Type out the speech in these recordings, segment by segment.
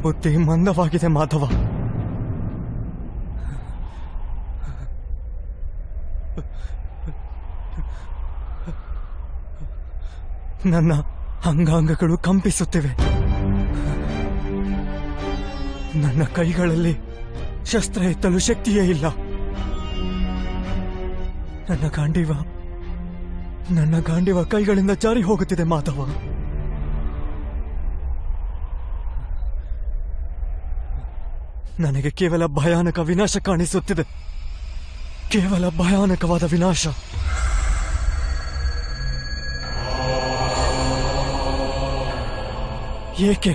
ಬುದ್ಧಿ ಮಂದವಾಗಿದೆ ಮಾಧವ. ನನ್ನ ಅಂಗಾಂಗಗಳು ಕಂಪಿಸುತ್ತಿವೆ. ನನ್ನ ಕೈಗಳಲ್ಲಿ ಶಸ್ತ್ರ ಎತ್ತಲು ಶಕ್ತಿಯೇ ಇಲ್ಲ. ನನ್ನ ಗಾಂಡಿವ ಕೈಗಳಿಂದ ಜಾರಿ ಹೋಗುತ್ತಿದೆ ಮಾಧವ. ನನಗೆ ಕೇವಲ ಭಯಾನಕ ವಿನಾಶ ಕಾಣಿಸುತ್ತಿದೆ. ಕೇವಲ ಭಯಾನಕವಾದ ವಿನಾಶ. ಏಕೆ?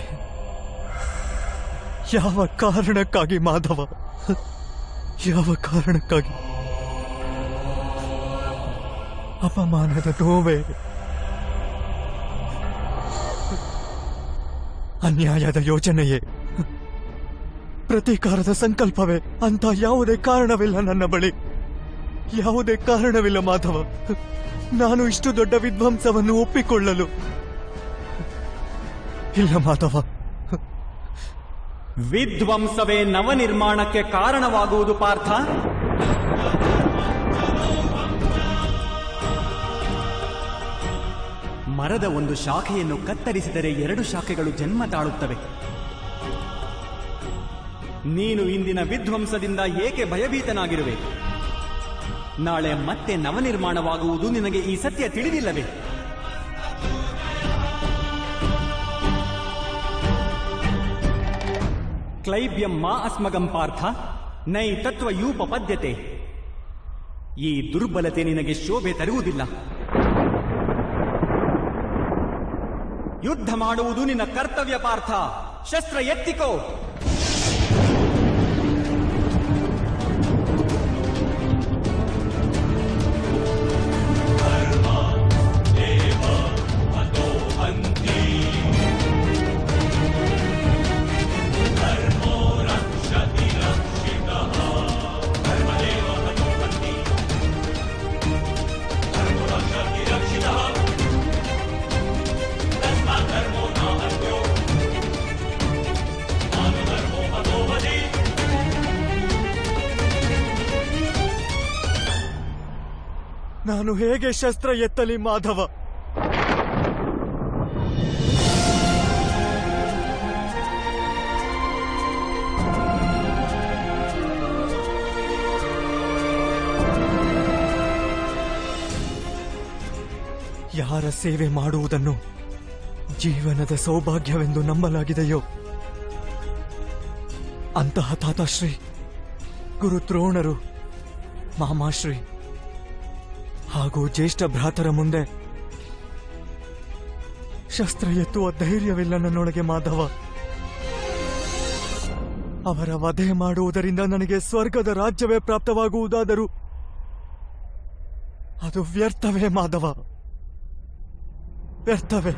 ಯಾವ ಕಾರಣಕ್ಕಾಗಿ ಮಾಧವ? ಯಾವ ಕಾರಣಕ್ಕಾಗಿ? ಅಪಮಾನದ ನೋವೇ? ಅನ್ಯಾಯದ ಯೋಚನೆಯೇ? ಪ್ರತೀಕಾರದ ಸಂಕಲ್ಪವೇ? ಅಂತ ಯಾವುದೇ ಕಾರಣವಿಲ್ಲ ನನ್ನ ಬಳಿ. ಯಾವುದೇ ಕಾರಣವಿಲ್ಲ ಮಾಧವ. ನಾನು ಇಷ್ಟು ದೊಡ್ಡ ವಿಧ್ವಂಸವನ್ನು ಒಪ್ಪಿಕೊಳ್ಳಲು ಇಲ್ಲ ಮಾಧವ. ವಿಧ್ವಂಸವೇ ನವನಿರ್ಮಾಣಕ್ಕೆ ಕಾರಣವಾಗುವುದು ಪಾರ್ಥ. ಮರದ ಒಂದು ಶಾಖೆಯನ್ನು ಕತ್ತರಿಸಿದರೆ 2 ಶಾಖೆಗಳು ಜನ್ಮ ತಾಳುತ್ತವೆ. ನೀನು ಇಂದಿನ ವಿಧ್ವಂಸದಿಂದ ಏಕೆ ಭಯಭೀತನಾಗಿರುವೆ? ನಾಳೆ ಮತ್ತೆ ನವನಿರ್ಮಾಣವಾಗುವುದು ನಿನಗೆ ಈ ಸತ್ಯ ತಿಳಿದಿಲ್ಲವೇ? ಕ್ಲೈಬ್ಯಂ ಮಾ ಅಸ್ಮಗಂ ಪಾರ್ಥ ನೈ ತತ್ವಯೂಪಪದ್ಯತೆ. ಈ ದುರ್ಬಲತೆ ನಿನಗೆ ಶೋಭೆ ತರುವುದಿಲ್ಲ. ಯುದ್ಧ ಮಾಡುವುದು ನಿನ್ನ ಕರ್ತವ್ಯ ಪಾರ್ಥ. ಶಸ್ತ್ರ ಎತ್ತಿಕೋ. ನಾನು ಹೇಗೆ ಶಸ್ತ್ರ ಎತ್ತಲಿ ಮಾಧವ? ಯಾರ ಸೇವೆ ಮಾಡುವುದನ್ನು ಜೀವನದ ಸೌಭಾಗ್ಯವೆಂದು ನಂಬಲಾಗಿದೆಯೋ ಅಂತಹ ತಾತಾಶ್ರೀ, ಗುರು ದ್ರೋಣರು, ಮಾಮಾಶ್ರೀ ಹಾಗೂ ಜ್ಯೇಷ್ಠ ಭ್ರಾತರ ಮುಂದೆ ಶಸ್ತ್ರ ಎತ್ತುವ ಧೈರ್ಯವಿಲ್ಲ ನನ್ನೊಳಗೆ ಮಾಧವ. ಅವರ ವಧೆ ಮಾಡುವುದರಿಂದ ನನಗೆ ಸ್ವರ್ಗದ ರಾಜ್ಯವೇ ಪ್ರಾಪ್ತವಾಗುವುದಾದರೂ ಅದು ವ್ಯರ್ಥವೇ ಮಾಧವ, ವ್ಯರ್ಥವೇ.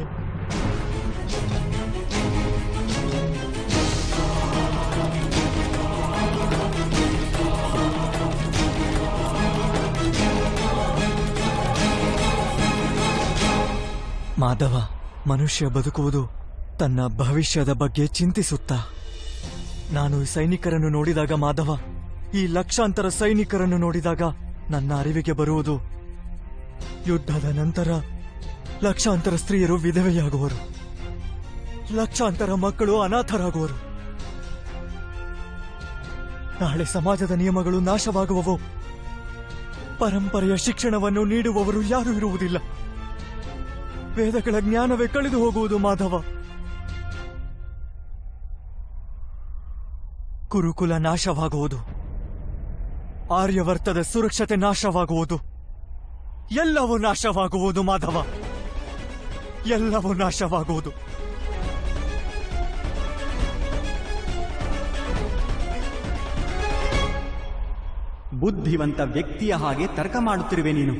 ಮಾಧವ, ಮನುಷ್ಯ ಬದುಕುವುದು ತನ್ನ ಭವಿಷ್ಯದ ಬಗ್ಗೆ ಚಿಂತಿಸುತ್ತಾ. ನಾನು ಈ ಸೈನಿಕರನ್ನು ನೋಡಿದಾಗ ಮಾಧವ, ಈ ಲಕ್ಷಾಂತರ ಸೈನಿಕರನ್ನು ನೋಡಿದಾಗ ನನ್ನ ಅರಿವಿಗೆ ಬರುವುದು, ಯುದ್ಧದ ನಂತರ ಲಕ್ಷಾಂತರ ಸ್ತ್ರೀಯರು ವಿಧವೆಯಾಗುವರು, ಲಕ್ಷಾಂತರ ಮಕ್ಕಳು ಅನಾಥರಾಗುವರು. ನಾಳೆ ಸಮಾಜದ ನಿಯಮಗಳು ನಾಶವಾಗುವವು. ಪರಂಪರೆಯ ಶಿಕ್ಷಣವನ್ನು ನೀಡುವವರು ಯಾರೂ ಇರುವುದಿಲ್ಲ. ವೇದಗಳ ಜ್ಞಾನವೇ ಕಳೆದು ಹೋಗುವುದು ಮಾಧವ. ಕುರುಕುಲ ನಾಶವಾಗುವುದು, ಆರ್ಯವರ್ತದ ಸುರಕ್ಷತೆ ನಾಶವಾಗುವುದು, ಎಲ್ಲವೂ ನಾಶವಾಗುವುದು ಮಾಧವ, ಎಲ್ಲವೂ ನಾಶವಾಗುವುದು. ಬುದ್ಧಿವಂತ ವ್ಯಕ್ತಿಯ ಹಾಗೆ ತರ್ಕ ಮಾಡುತ್ತಿರುವೆ ನೀನು.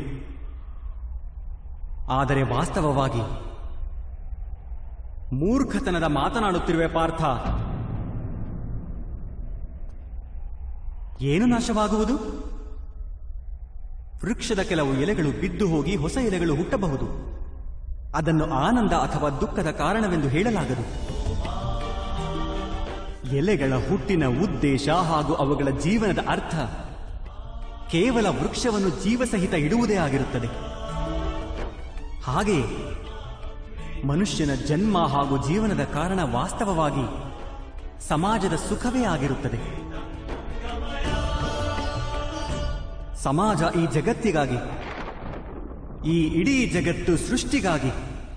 ಆದರೆ ವಾಸ್ತವವಾಗಿ ಮೂರ್ಖತನದ ಮಾತನಾಡುತ್ತಿರುವೆ ಪಾರ್ಥ. ಏನು ನಾಶವಾಗುವುದು? ವೃಕ್ಷದ ಕೆಲವು ಎಲೆಗಳು ಬಿದ್ದು ಹೋಗಿ ಹೊಸ ಎಲೆಗಳು ಹುಟ್ಟಬಹುದು. ಅದನ್ನು ಆನಂದ ಅಥವಾ ದುಃಖದ ಕಾರಣವೆಂದು ಹೇಳಲಾಗದು. ಎಲೆಗಳ ಹುಟ್ಟಿನ ಉದ್ದೇಶ ಹಾಗೂ ಅವುಗಳ ಜೀವನದ ಅರ್ಥ ಕೇವಲ ವೃಕ್ಷವನ್ನು ಜೀವಸಹಿತ ಇಡುವುದೇ ಆಗಿರುತ್ತದೆ. ಹಾಗೆಯೇ ಮನುಷ್ಯನ ಜನ್ಮ ಹಾಗೂ ಜೀವನದ ಕಾರಣ ವಾಸ್ತವವಾಗಿ ಸಮಾಜದ ಸುಖವೇ ಆಗಿರುತ್ತದೆ. ಸಮಾಜ ಈ ಜಗತ್ತಿಗಾಗಿ, ಈ ಇಡೀ ಜಗತ್ತು ಸೃಷ್ಟಿಗಾಗಿ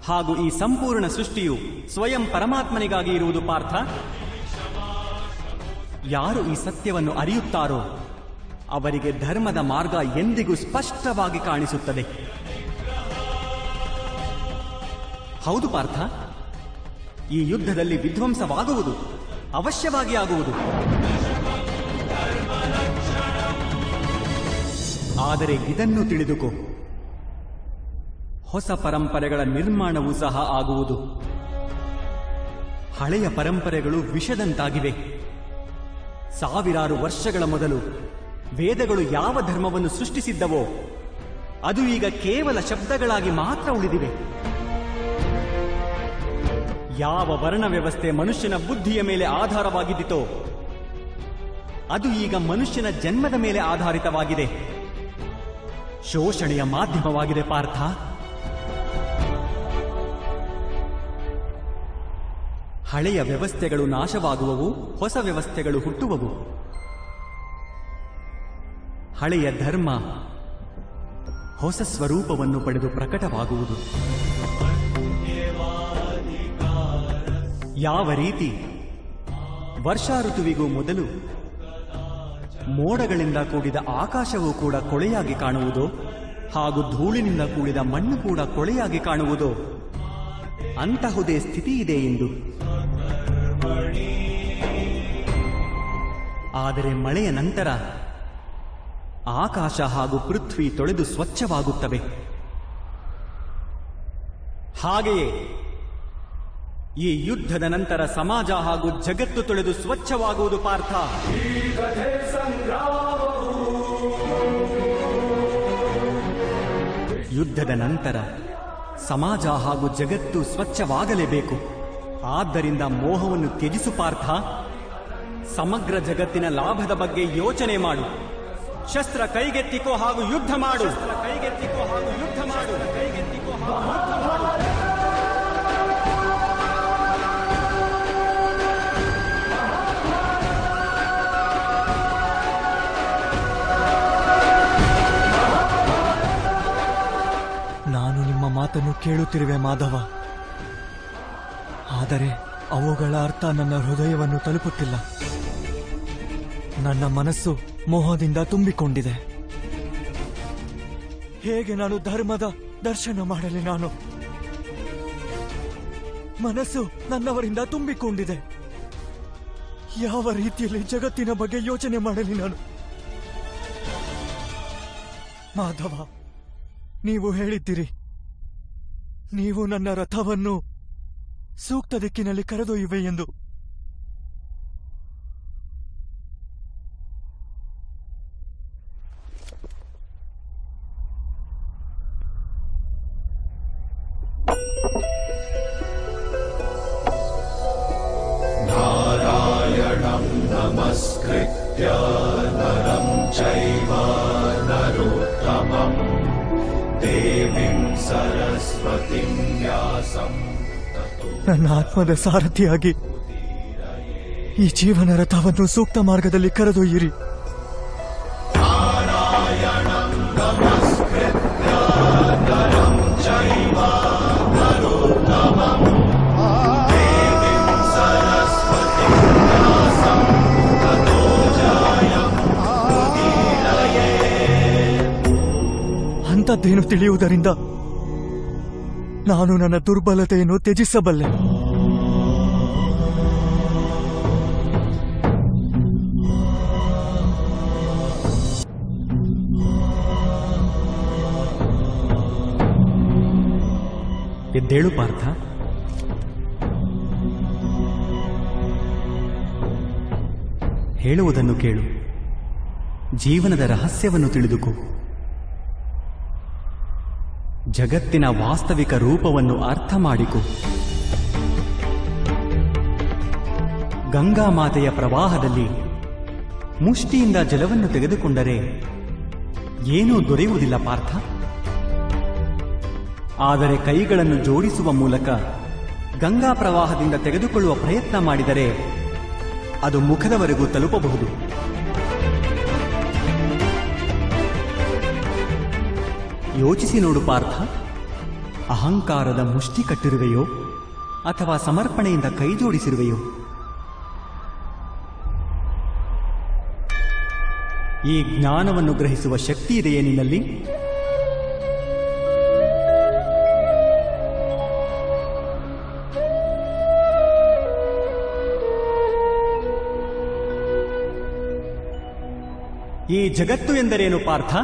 ಹಾಗೂ ಈ ಸಂಪೂರ್ಣ ಸೃಷ್ಟಿಯು ಸ್ವಯಂ ಪರಮಾತ್ಮನಿಗಾಗಿ ಇರುವುದು ಪಾರ್ಥ. ಯಾರು ಈ ಸತ್ಯವನ್ನು ಅರಿಯುತ್ತಾರೋ ಅವರಿಗೆ ಧರ್ಮದ ಮಾರ್ಗ ಎಂದಿಗೂ ಸ್ಪಷ್ಟವಾಗಿ ಕಾಣಿಸುತ್ತದೆ. ಹೌದು ಪಾರ್ಥ, ಈ ಯುದ್ಧದಲ್ಲಿ ವಿಧ್ವಂಸವಾಗುವುದು ಅವಶ್ಯವಾಗಿ ಆಗುವುದು. ಆದರೆ ಇದನ್ನು ತಿಳಿದುಕೋ, ಹೊಸ ಪರಂಪರೆಗಳ ನಿರ್ಮಾಣವೂ ಸಹ ಆಗುವುದು. ಹಳೆಯ ಪರಂಪರೆಗಳು ವಿಷದಂತಾಗಿವೆ. ಸಾವಿರಾರು ವರ್ಷಗಳ ಮೊದಲು ವೇದಗಳು ಯಾವ ಧರ್ಮವನ್ನು ಸೃಷ್ಟಿಸಿದ್ದವೋ ಅದು ಈಗ ಕೇವಲ ಶಬ್ದಗಳಾಗಿ ಮಾತ್ರ ಉಳಿದಿವೆ. ಯಾವ ವರ್ಣ ವ್ಯವಸ್ಥೆ ಮನುಷ್ಯನ ಬುದ್ಧಿಯ ಮೇಲೆ ಆಧಾರವಾಗಿದ್ದಿತೋ ಅದು ಈಗ ಮನುಷ್ಯನ ಜನ್ಮದ ಮೇಲೆ ಆಧಾರಿತವಾಗಿದೆ. ಶೋಷಣೆಯ ಮಾಧ್ಯಮವಾಗಿದೆ ಪಾರ್ಥ. ಹಳೆಯ ವ್ಯವಸ್ಥೆಗಳು ನಾಶವಾಗುವವು, ಹೊಸ ವ್ಯವಸ್ಥೆಗಳು ಹುಟ್ಟುವವು. ಹಳೆಯ ಧರ್ಮ ಹೊಸ ಸ್ವರೂಪವನ್ನು ಪಡೆದು ಪ್ರಕಟವಾಗುವುದು. ಯಾವ ರೀತಿ ವರ್ಷಾ ಋತುವಿಗೂ ಮೊದಲು ಮೋಡಗಳಿಂದ ಕೂಡಿದ ಆಕಾಶವೂ ಕೂಡ ಕೊಳೆಯಾಗಿ ಕಾಣುವುದೋ ಹಾಗೂ ಧೂಳಿನಿಂದ ಕೂಡಿದ ಮಣ್ಣು ಕೂಡ ಕೊಳೆಯಾಗಿ ಕಾಣುವುದೋ ಅಂತಹುದೇ ಸ್ಥಿತಿ ಇದೆ ಎಂದು. ಆದರೆ ಮಳೆಯ ನಂತರ ಆಕಾಶ ಹಾಗೂ ಪೃಥ್ವಿ ತೊಳೆದು ಸ್ವಚ್ಛವಾಗುತ್ತವೆ. ಹಾಗೆಯೇ ಈ ಯುದ್ಧದ ನಂತರ ಸಮಾಜ ಹಾಗೂ ಜಗತ್ತು ತೊಳೆದು ಸ್ವಚ್ಛವಾಗುವುದು ಪಾರ್ಥ. ಯುದ್ಧದ ನಂತರ ಸಮಾಜ ಹಾಗೂ ಜಗತ್ತು ಸ್ವಚ್ಛವಾಗಲೇಬೇಕು. ಆದ್ದರಿಂದ ಮೋಹವನ್ನು ತ್ಯಜಿಸು ಪಾರ್ಥ. ಸಮಗ್ರ ಜಗತ್ತಿನ ಲಾಭದ ಬಗ್ಗೆ ಯೋಚನೆ ಮಾಡು. ಶಸ್ತ್ರ ಕೈಗೆತ್ತಿಕೋ ಹಾಗೂ ಯುದ್ಧ ಮಾಡು. ಕೈಗೆತ್ತಿಕೋ ಹಾಗೂ ಯುದ್ಧ ಮಾಡು. ಕೈಗೆತ್ತಿಕೋ ಹಾಗೂ ಯುದ್ಧ ಮಾಡು. ನಾನು ನಿಮ್ಮ ಮಾತನ್ನು ಕೇಳುತ್ತಿರುವೆ ಮಾಧವ, ಆದರೆ ಅವುಗಳ ಅರ್ಥ ನನ್ನ ಹೃದಯವನ್ನು ತಲುಪುತ್ತಿಲ್ಲ. ನನ್ನ ಮನಸ್ಸು ಮೋಹದಿಂದ ತುಂಬಿಕೊಂಡಿದೆ. ಹೇಗೆ ನಾನು ಧರ್ಮದ ದರ್ಶನ ಮಾಡಲಿ? ನಾನು ಮನಸ್ಸು ನನ್ನವರಿಂದ ತುಂಬಿಕೊಂಡಿದೆ. ಯಾವ ರೀತಿಯಲ್ಲಿ ಜಗತ್ತಿನ ಬಗ್ಗೆ ಯೋಚನೆ ಮಾಡಲಿ ನಾನು? ಮಾಧವ, ನೀವು ಹೇಳಿದ್ದೀರಿ, ನೀವು ನನ್ನ ರಥವನ್ನು ಸೂಕ್ತ ದಿಕ್ಕಿನಲ್ಲಿ ಕರೆದೊಯ್ಯುವೆ ಎಂದು. ನಾರಾಯಣಂ ನಮಸ್ಕೃತ್ಯ ನರಂ ಚೈವ ನರೋತ್ತಮಂ ದೇವಿಂ ಸರಸ್ವತಿಂ ವ್ಯಾಸಂ. ನನ್ನ ಆತ್ಮದ ಸಾರಥಿಯಾಗಿ ಈ ಜೀವನ ರಥವನ್ನು ಸೂಕ್ತ ಮಾರ್ಗದಲ್ಲಿ ಕರೆದೊಯ್ಯಿರಿ. ನಾರಾಯಣಂ ನಮಸ್ಕೃತ್ಯ ನರಂ ಚೈವ ನರೋತ್ತಮಂ ದೇವಿಂ ಸರಸ್ವತಿಂ ವ್ಯಾಸಂ ತತೋ ಜಯಂ ಉದೀರಯೇ. ಅಂಥದ್ದೇನು ತಿಳಿಯುವುದರಿಂದ ನಾನು ನನ್ನ ದುರ್ಬಲತೆಯನ್ನು ತ್ಯಜಿಸಬಲ್ಲೆ. ಎದ್ದೇಳು ಪಾರ್ಥ. ಹೇಳುವುದನ್ನು ಕೇಳು. ಜೀವನದ ರಹಸ್ಯವನ್ನು ತಿಳಿದುಕೋ. ಜಗತ್ತಿನ ವಾಸ್ತವಿಕ ರೂಪವನ್ನು ಅರ್ಥ ಮಾಡಿಕೊ. ಗಂಗಾ ಮಾತೆಯ ಪ್ರವಾಹದಲ್ಲಿ ಮುಷ್ಟಿಯಿಂದ ಜಲವನ್ನು ತೆಗೆದುಕೊಂಡರೆ ಏನೂ ದೊರೆಯುವುದಿಲ್ಲ ಪಾರ್ಥ. ಆದರೆ ಕೈಗಳನ್ನು ಜೋಡಿಸುವ ಮೂಲಕ ಗಂಗಾ ಪ್ರವಾಹದಿಂದ ತೆಗೆದುಕೊಳ್ಳುವ ಪ್ರಯತ್ನ ಮಾಡಿದರೆ ಅದು ಮುಖದವರೆಗೂ ತಲುಪಬಹುದು. ಯೋಚಿಸಿ ನೋಡು ಪಾರ್ಥ, ಅಹಂಕಾರದ ಮುಷ್ಟಿ ಕಟ್ಟಿರುವೆಯೋ ಅಥವಾ ಸಮರ್ಪಣೆಯಿಂದ ಕೈ ಜೋಡಿಸಿರುವೆಯೋ? ಈ ಜ್ಞಾನವನ್ನು ಗ್ರಹಿಸುವ ಶಕ್ತಿ ಇದೆಯೇ ನಿನ್ನಲ್ಲಿ? ಈ ಜಗತ್ತು ಎಂದರೇನು ಪಾರ್ಥ?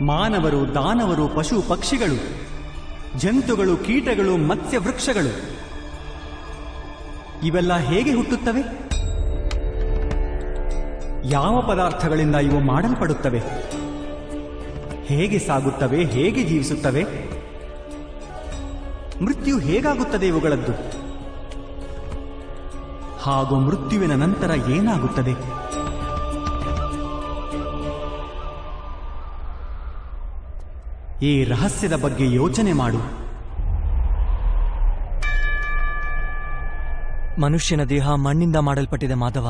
ಮಾನವರು, ದಾನವರು, ಪಶು ಪಕ್ಷಿಗಳು, ಜಂತುಗಳು, ಕೀಟಗಳು, ಮತ್ಸ್ಯ ವೃಕ್ಷಗಳು ಇವೆಲ್ಲ ಹೇಗೆ ಹುಟ್ಟುತ್ತವೆ? ಯಾವ ಪದಾರ್ಥಗಳಿಂದ ಇವು ಮಾಡಲ್ಪಡುತ್ತವೆ? ಹೇಗೆ ಸಾಗುತ್ತವೆ? ಹೇಗೆ ಜೀವಿಸುತ್ತವೆ? ಮೃತ್ಯು ಹೇಗಾಗುತ್ತದೆ ಇವುಗಳದ್ದು? ಹಾಗೂ ಮೃತ್ಯುವಿನ ನಂತರ ಏನಾಗುತ್ತದೆ? ಈ ರಹಸ್ಯದ ಬಗ್ಗೆ ಯೋಚನೆ ಮಾಡು. ಮನುಷ್ಯನ ದೇಹ ಮಣ್ಣಿಂದ ಮಾಡಲ್ಪಟ್ಟಿದೆ ಮಾಧವ.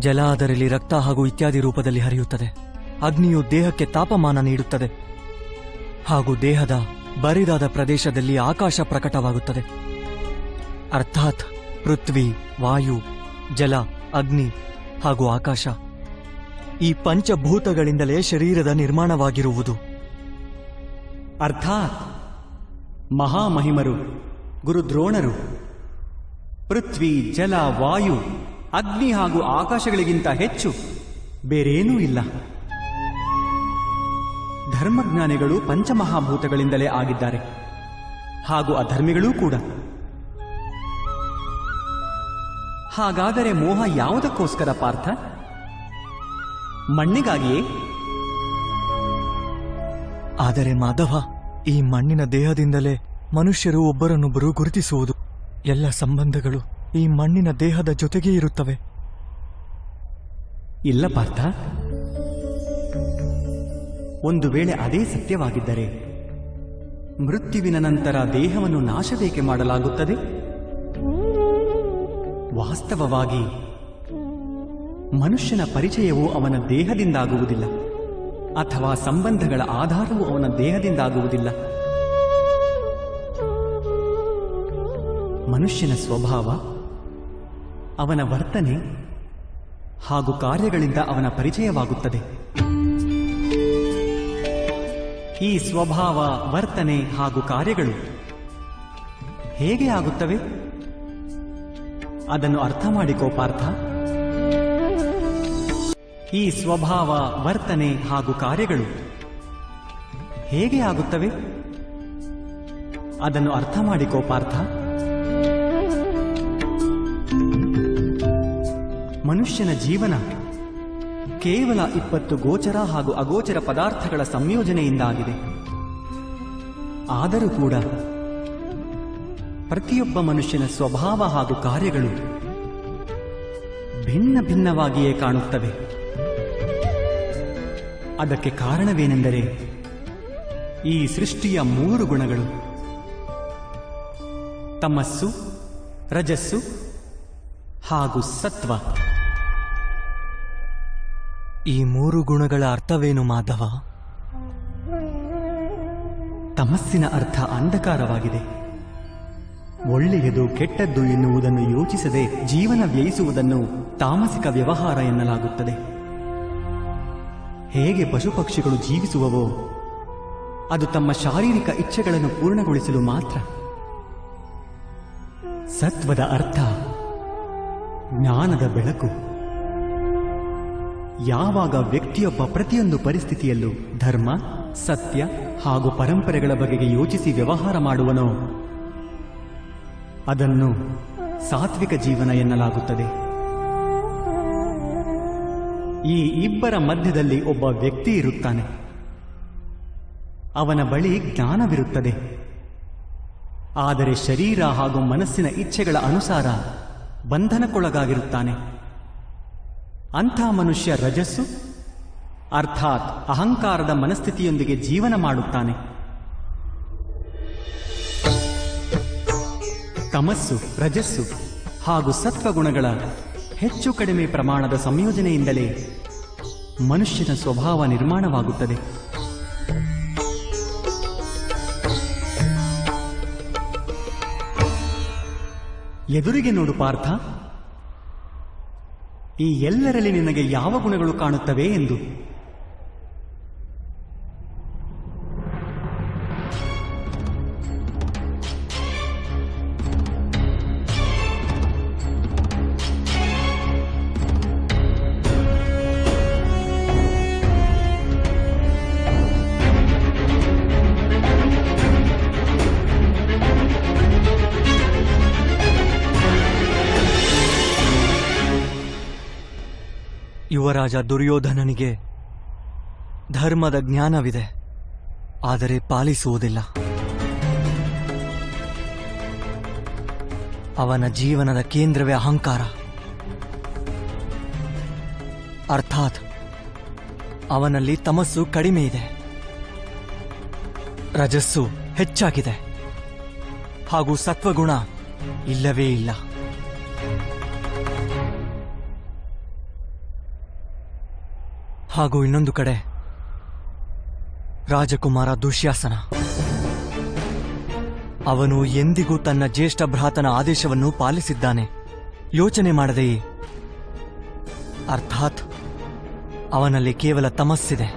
ಜಲ ಅದರಲ್ಲಿ ರಕ್ತ ಹಾಗೂ ಇತ್ಯಾದಿ ರೂಪದಲ್ಲಿ ಹರಿಯುತ್ತದೆ. ಅಗ್ನಿಯು ದೇಹಕ್ಕೆ ತಾಪಮಾನ ನೀಡುತ್ತದೆ ಹಾಗೂ ದೇಹದ ಬರಿದಾದ ಪ್ರದೇಶದಲ್ಲಿ ಆಕಾಶ ಪ್ರಕಟವಾಗುತ್ತದೆ. ಅರ್ಥಾತ್ ಪೃಥ್ವಿ, ವಾಯು, ಜಲ, ಅಗ್ನಿ ಹಾಗೂ ಆಕಾಶ ಈ ಪಂಚಭೂತಗಳಿಂದಲೇ ಶರೀರದ ನಿರ್ಮಾಣವಾಗಿರುವುದು. ಅರ್ಥಾತ್ ಮಹಾಮಹಿಮರು ಗುರು ದ್ರೋಣರು ಪೃಥ್ವಿ, ಜಲ, ವಾಯು, ಅಗ್ನಿ ಹಾಗೂ ಆಕಾಶಗಳಿಗಿಂತ ಹೆಚ್ಚು ಬೇರೇನೂ ಇಲ್ಲ. ಧರ್ಮಜ್ಞಾನಿಗಳು ಪಂಚಮಹಾಭೂತಗಳಿಂದಲೇ ಆಗಿದ್ದಾರೆ ಹಾಗೂ ಅಧರ್ಮಿಗಳೂ ಕೂಡ. ಹಾಗಾದರೆ ಮೋಹ ಯಾವುದಕ್ಕೋಸ್ಕರ ಪಾರ್ಥ? ಮಣ್ಣಿಗಾಗಿಯೇ? ಆದರೆ ಮಾಧವ, ಈ ಮಣ್ಣಿನ ದೇಹದಿಂದಲೇ ಮನುಷ್ಯರು ಒಬ್ಬರನ್ನೊಬ್ಬರು ಗುರುತಿಸುವುದು. ಎಲ್ಲ ಸಂಬಂಧಗಳು ಈ ಮಣ್ಣಿನ ದೇಹದ ಜೊತೆಗೇ ಇರುತ್ತವೆ. ಇಲ್ಲ ಪಾರ್ಥ, ಒಂದು ವೇಳೆ ಅದೇ ಸತ್ಯವಾಗಿದ್ದರೆ ಮೃತ್ಯುವಿನ ನಂತರ ದೇಹವನ್ನು ನಾಶವೇಕೆ ಮಾಡಲಾಗುತ್ತದೆ? ವಾಸ್ತವವಾಗಿ ಮನುಷ್ಯನ ಪರಿಚಯವು ಅವನ ದೇಹದಿಂದಾಗುವುದಿಲ್ಲ ಅಥವಾ ಸಂಬಂಧಗಳ ಆಧಾರವು ಅವನ ದೇಹದಿಂದಾಗುವುದಿಲ್ಲ. ಮನುಷ್ಯನ ಸ್ವಭಾವ, ಅವನ ವರ್ತನೆ ಹಾಗೂ ಕಾರ್ಯಗಳಿಂದ ಅವನ ಪರಿಚಯವಾಗುತ್ತದೆ. ಈ ಸ್ವಭಾವ, ವರ್ತನೆ ಹಾಗೂ ಕಾರ್ಯಗಳು ಹೇಗೆ ಆಗುತ್ತವೆ? ಅದನ್ನು ಅರ್ಥ ಮಾಡಿಕೋ ಪಾರ್ಥ. ಈ ಸ್ವಭಾವ, ವರ್ತನೆ ಹಾಗೂ ಕಾರ್ಯಗಳು ಹೇಗೆ ಆಗುತ್ತವೆ? ಅದನ್ನು ಅರ್ಥ ಮಾಡಿಕೋ ಪಾರ್ಥ. ಮನುಷ್ಯನ ಜೀವನ ಕೇವಲ 20 ಗೋಚರ ಹಾಗೂ ಅಗೋಚರ ಪದಾರ್ಥಗಳ ಸಂಯೋಜನೆಯಿಂದಾಗಿದೆ. ಆದರೂ ಕೂಡ ಪ್ರತಿಯೊಬ್ಬ ಮನುಷ್ಯನ ಸ್ವಭಾವ ಹಾಗೂ ಕಾರ್ಯಗಳು ಭಿನ್ನ ಭಿನ್ನವಾಗಿಯೇ ಕಾಣುತ್ತವೆ. ಅದಕ್ಕೆ ಕಾರಣವೇನೆಂದರೆ ಈ ಸೃಷ್ಟಿಯ 3 ಗುಣಗಳು ತಮಸ್ಸು, ರಜಸ್ಸು ಹಾಗೂ ಸತ್ವ. ಈ 3 ಗುಣಗಳ ಅರ್ಥವೇನು ಮಾಧವ? ತಮಸ್ಸಿನ ಅರ್ಥ ಅಂಧಕಾರವಾಗಿದೆ. ಒಳ್ಳೆಯದು ಕೆಟ್ಟದ್ದು ಎನ್ನುವುದನ್ನು ಯೋಚಿಸದೆ ಜೀವನ ವ್ಯಯಿಸುವುದನ್ನು ತಾಮಸಿಕ ವ್ಯವಹಾರ ಎನ್ನಲಾಗುತ್ತದೆ. ಹೇಗೆ ಪಶುಪಕ್ಷಿಗಳು ಜೀವಿಸುವವೋ ಅದು ತಮ್ಮ ಶಾರೀರಿಕ ಇಚ್ಛೆಗಳನ್ನು ಪೂರ್ಣಗೊಳಿಸಲು ಮಾತ್ರ. ಸತ್ವದ ಅರ್ಥ ಜ್ಞಾನದ ಬೆಳಕು. ಯಾವಾಗ ವ್ಯಕ್ತಿಯೊಬ್ಬ ಪ್ರತಿಯೊಂದು ಪರಿಸ್ಥಿತಿಯಲ್ಲೂ ಧರ್ಮ, ಸತ್ಯ ಹಾಗೂ ಪರಂಪರೆಗಳ ಬಗೆಗೆ ಯೋಚಿಸಿ ವ್ಯವಹಾರ ಮಾಡುವನೋ ಅದನ್ನು ಸಾತ್ವಿಕ ಜೀವನ ಎನ್ನಲಾಗುತ್ತದೆ. ಈ ಇಬ್ಬರ ಮಧ್ಯದಲ್ಲಿ ಒಬ್ಬ ವ್ಯಕ್ತಿ ಇರುತ್ತಾನೆ. ಅವನ ಬಳಿ ಜ್ಞಾನವಿರುತ್ತದೆ. ಆದರೆ ಶರೀರ ಹಾಗೂ ಮನಸ್ಸಿನ ಇಚ್ಛೆಗಳ ಅನುಸಾರ ಬಂಧನಕ್ಕೊಳಗಾಗಿರುತ್ತಾನೆ. ಅಂಥ ಮನುಷ್ಯ ರಜಸ್ಸು ಅರ್ಥಾತ್ ಅಹಂಕಾರದ ಮನಸ್ಥಿತಿಯೊಂದಿಗೆ ಜೀವನ ಮಾಡುತ್ತಾನೆ. ತಮಸ್ಸು, ರಜಸ್ಸು ಹಾಗೂ ಸತ್ವಗುಣಗಳ ಹೆಚ್ಚು ಕಡಿಮೆ ಪ್ರಮಾಣದ ಸಂಯೋಜನೆಯಿಂದಲೇ ಮನುಷ್ಯನ ಸ್ವಭಾವ ನಿರ್ಮಾಣವಾಗುತ್ತದೆ. ಎದುರಿಗೆ ನೋಡು ಪಾರ್ಥ, ಈ ಎಲ್ಲರಲ್ಲಿ ನಿನಗೆ ಯಾವ ಗುಣಗಳು ಕಾಣುತ್ತವೆ ಎಂದು. ಯುವರಾಜ ದುರ್ಯೋಧನನಿಗೆ ಧರ್ಮದ ಜ್ಞಾನವಿದೆ, ಆದರೆ ಪಾಲಿಸುವುದಿಲ್ಲ. ಅವನ ಜೀವನದ ಕೇಂದ್ರವೇ ಅಹಂಕಾರ, ಅರ್ಥಾತ್ ಅವನಲ್ಲಿ ತಮಸ್ಸು ಕಡಿಮೆ ಇದೆ, ರಜಸ್ಸು ಹೆಚ್ಚಾಗಿದೆ ಹಾಗೂ ಸತ್ವಗುಣ ಇಲ್ಲವೇ ಇಲ್ಲ. ಹಾಗೂ ಇನ್ನೊಂದು ಕಡೆ ರಾಜಕುಮಾರ ದುಶ್ಯಾಸನ, ಅವನು ಎಂದಿಗೂ ತನ್ನ ಜ್ಯೇಷ್ಠ ಭ್ರಾತನ ಆದೇಶವನ್ನು ಪಾಲಿಸಿದ್ದಾನೆ, ಯೋಚನೆ ಮಾಡದೆಯೇ. ಅರ್ಥಾತ್ ಅವನಲ್ಲಿ ಕೇವಲ ತಮಸ್ಸಿದೆ.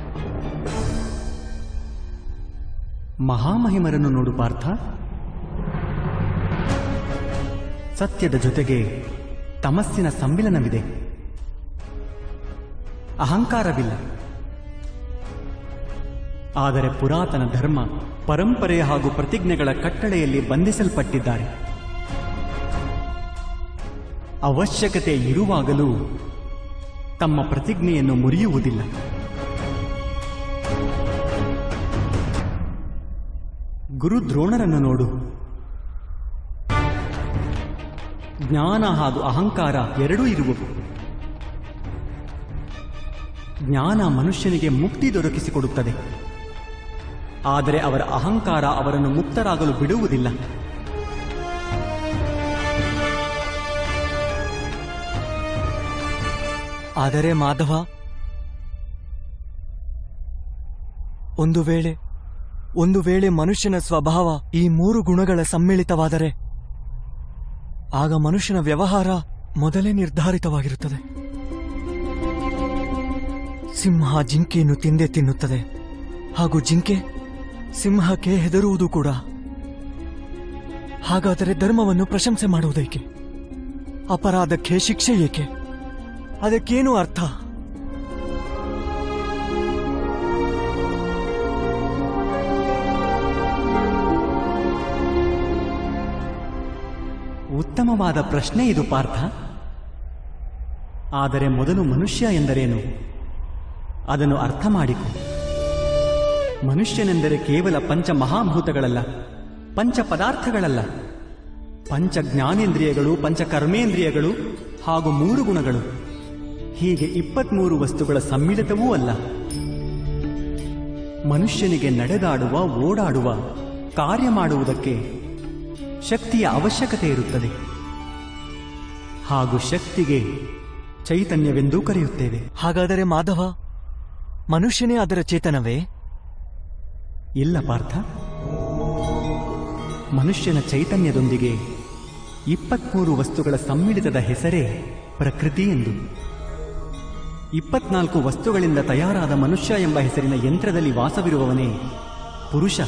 ಮಹಾಮಹಿಮರನ್ನು ನೋಡು ಪಾರ್ಥ, ಸತ್ಯದ ಜೊತೆಗೆ ತಮಸ್ಸಿನ ಸಮ್ಮಿಲನವಿದೆ, ಅಹಂಕಾರವಿಲ್ಲ. ಆದರೆ ಪುರಾತನ ಧರ್ಮ, ಪರಂಪರೆ ಹಾಗೂ ಪ್ರತಿಜ್ಞೆಗಳ ಕಟ್ಟಳೆಯಲ್ಲಿ ಬಂಧಿಸಲ್ಪಟ್ಟಿದ್ದಾರೆ. ಅವಶ್ಯಕತೆ ಇರುವಾಗಲೂ ತಮ್ಮ ಪ್ರತಿಜ್ಞೆಯನ್ನು ಮುರಿಯುವುದಿಲ್ಲ. ಗುರು ದ್ರೋಣರನ್ನು ನೋಡು, ಜ್ಞಾನ ಹಾಗೂ ಅಹಂಕಾರ ಎರಡೂ ಇರುವವು. ಜ್ಞಾನ ಮನುಷ್ಯನಿಗೆ ಮುಕ್ತಿ ದೊರಕಿಸಿಕೊಡುತ್ತದೆ, ಆದರೆ ಅವರ ಅಹಂಕಾರ ಅವರನ್ನು ಮುಕ್ತರಾಗಲು ಬಿಡುವುದಿಲ್ಲ. ಆದರೆ ಮಾಧವ, ಒಂದು ವೇಳೆ ಮನುಷ್ಯನ ಸ್ವಭಾವ ಈ ಮೂರು ಗುಣಗಳ ಸಮ್ಮಿಳಿತವಾದರೆ ಆಗ ಮನುಷ್ಯನ ವ್ಯವಹಾರ ಮೊದಲೇ ನಿರ್ಧಾರಿತವಾಗಿರುತ್ತದೆ. ಸಿಂಹ ಜಿಂಕೆಯನ್ನು ತಿಂದೇ ತಿನ್ನುತ್ತದೆ, ಹಾಗೂ ಜಿಂಕೆ ಸಿಂಹಕ್ಕೆ ಹೆದರುವುದು ಕೂಡ. ಹಾಗಾದರೆ ಧರ್ಮವನ್ನು ಪ್ರಶಂಸೆ ಮಾಡುವುದೇಕೆ? ಅಪರಾಧಕ್ಕೆ ಶಿಕ್ಷೆ ಏಕೆ? ಅದಕ್ಕೇನು ಅರ್ಥ? ಉತ್ತಮವಾದ ಪ್ರಶ್ನೆ ಇದು ಪಾರ್ಥ. ಆದರೆ ಮೊದಲು ಮನುಷ್ಯ ಎಂದರೇನು ಅದನ್ನು ಅರ್ಥ ಮಾಡಿಕೊ. ಮನುಷ್ಯನೆಂದರೆ ಕೇವಲ ಪಂಚ ಮಹಾಭೂತಗಳಲ್ಲ, ಪಂಚ ಪದಾರ್ಥಗಳಲ್ಲ, ಪಂಚ ಜ್ಞಾನೇಂದ್ರಿಯಗಳು, ಪಂಚ ಕರ್ಮೇಂದ್ರಿಯಗಳು ಹಾಗೂ 3 ಗುಣಗಳು, ಹೀಗೆ 23 ವಸ್ತುಗಳ ಸಮ್ಮಿಳಿತವೂ ಅಲ್ಲ. ಮನುಷ್ಯನಿಗೆ ನಡೆದಾಡುವ, ಓಡಾಡುವ, ಕಾರ್ಯ ಮಾಡುವುದಕ್ಕೆ ಶಕ್ತಿಯ ಅವಶ್ಯಕತೆ ಇರುತ್ತದೆ. ಹಾಗೂ ಶಕ್ತಿಗೆ ಚೈತನ್ಯವೆಂದೂ ಕರೆಯುತ್ತೇವೆ. ಹಾಗಾದರೆ ಮಾಧವ, ಮನುಷ್ಯನೇ ಅದರ ಚೇತನವೇ? ಇಲ್ಲ ಪಾರ್ಥ, ಮನುಷ್ಯನ ಚೈತನ್ಯದೊಂದಿಗೆ 23 ವಸ್ತುಗಳ ಸಮ್ಮಿಳಿತದ ಹೆಸರೇ ಪ್ರಕೃತಿ ಎಂದು. 24 ವಸ್ತುಗಳಿಂದ ತಯಾರಾದ ಮನುಷ್ಯ ಎಂಬ ಹೆಸರಿನ ಯಂತ್ರದಲ್ಲಿ ವಾಸವಿರುವವನೇ ಪುರುಷ,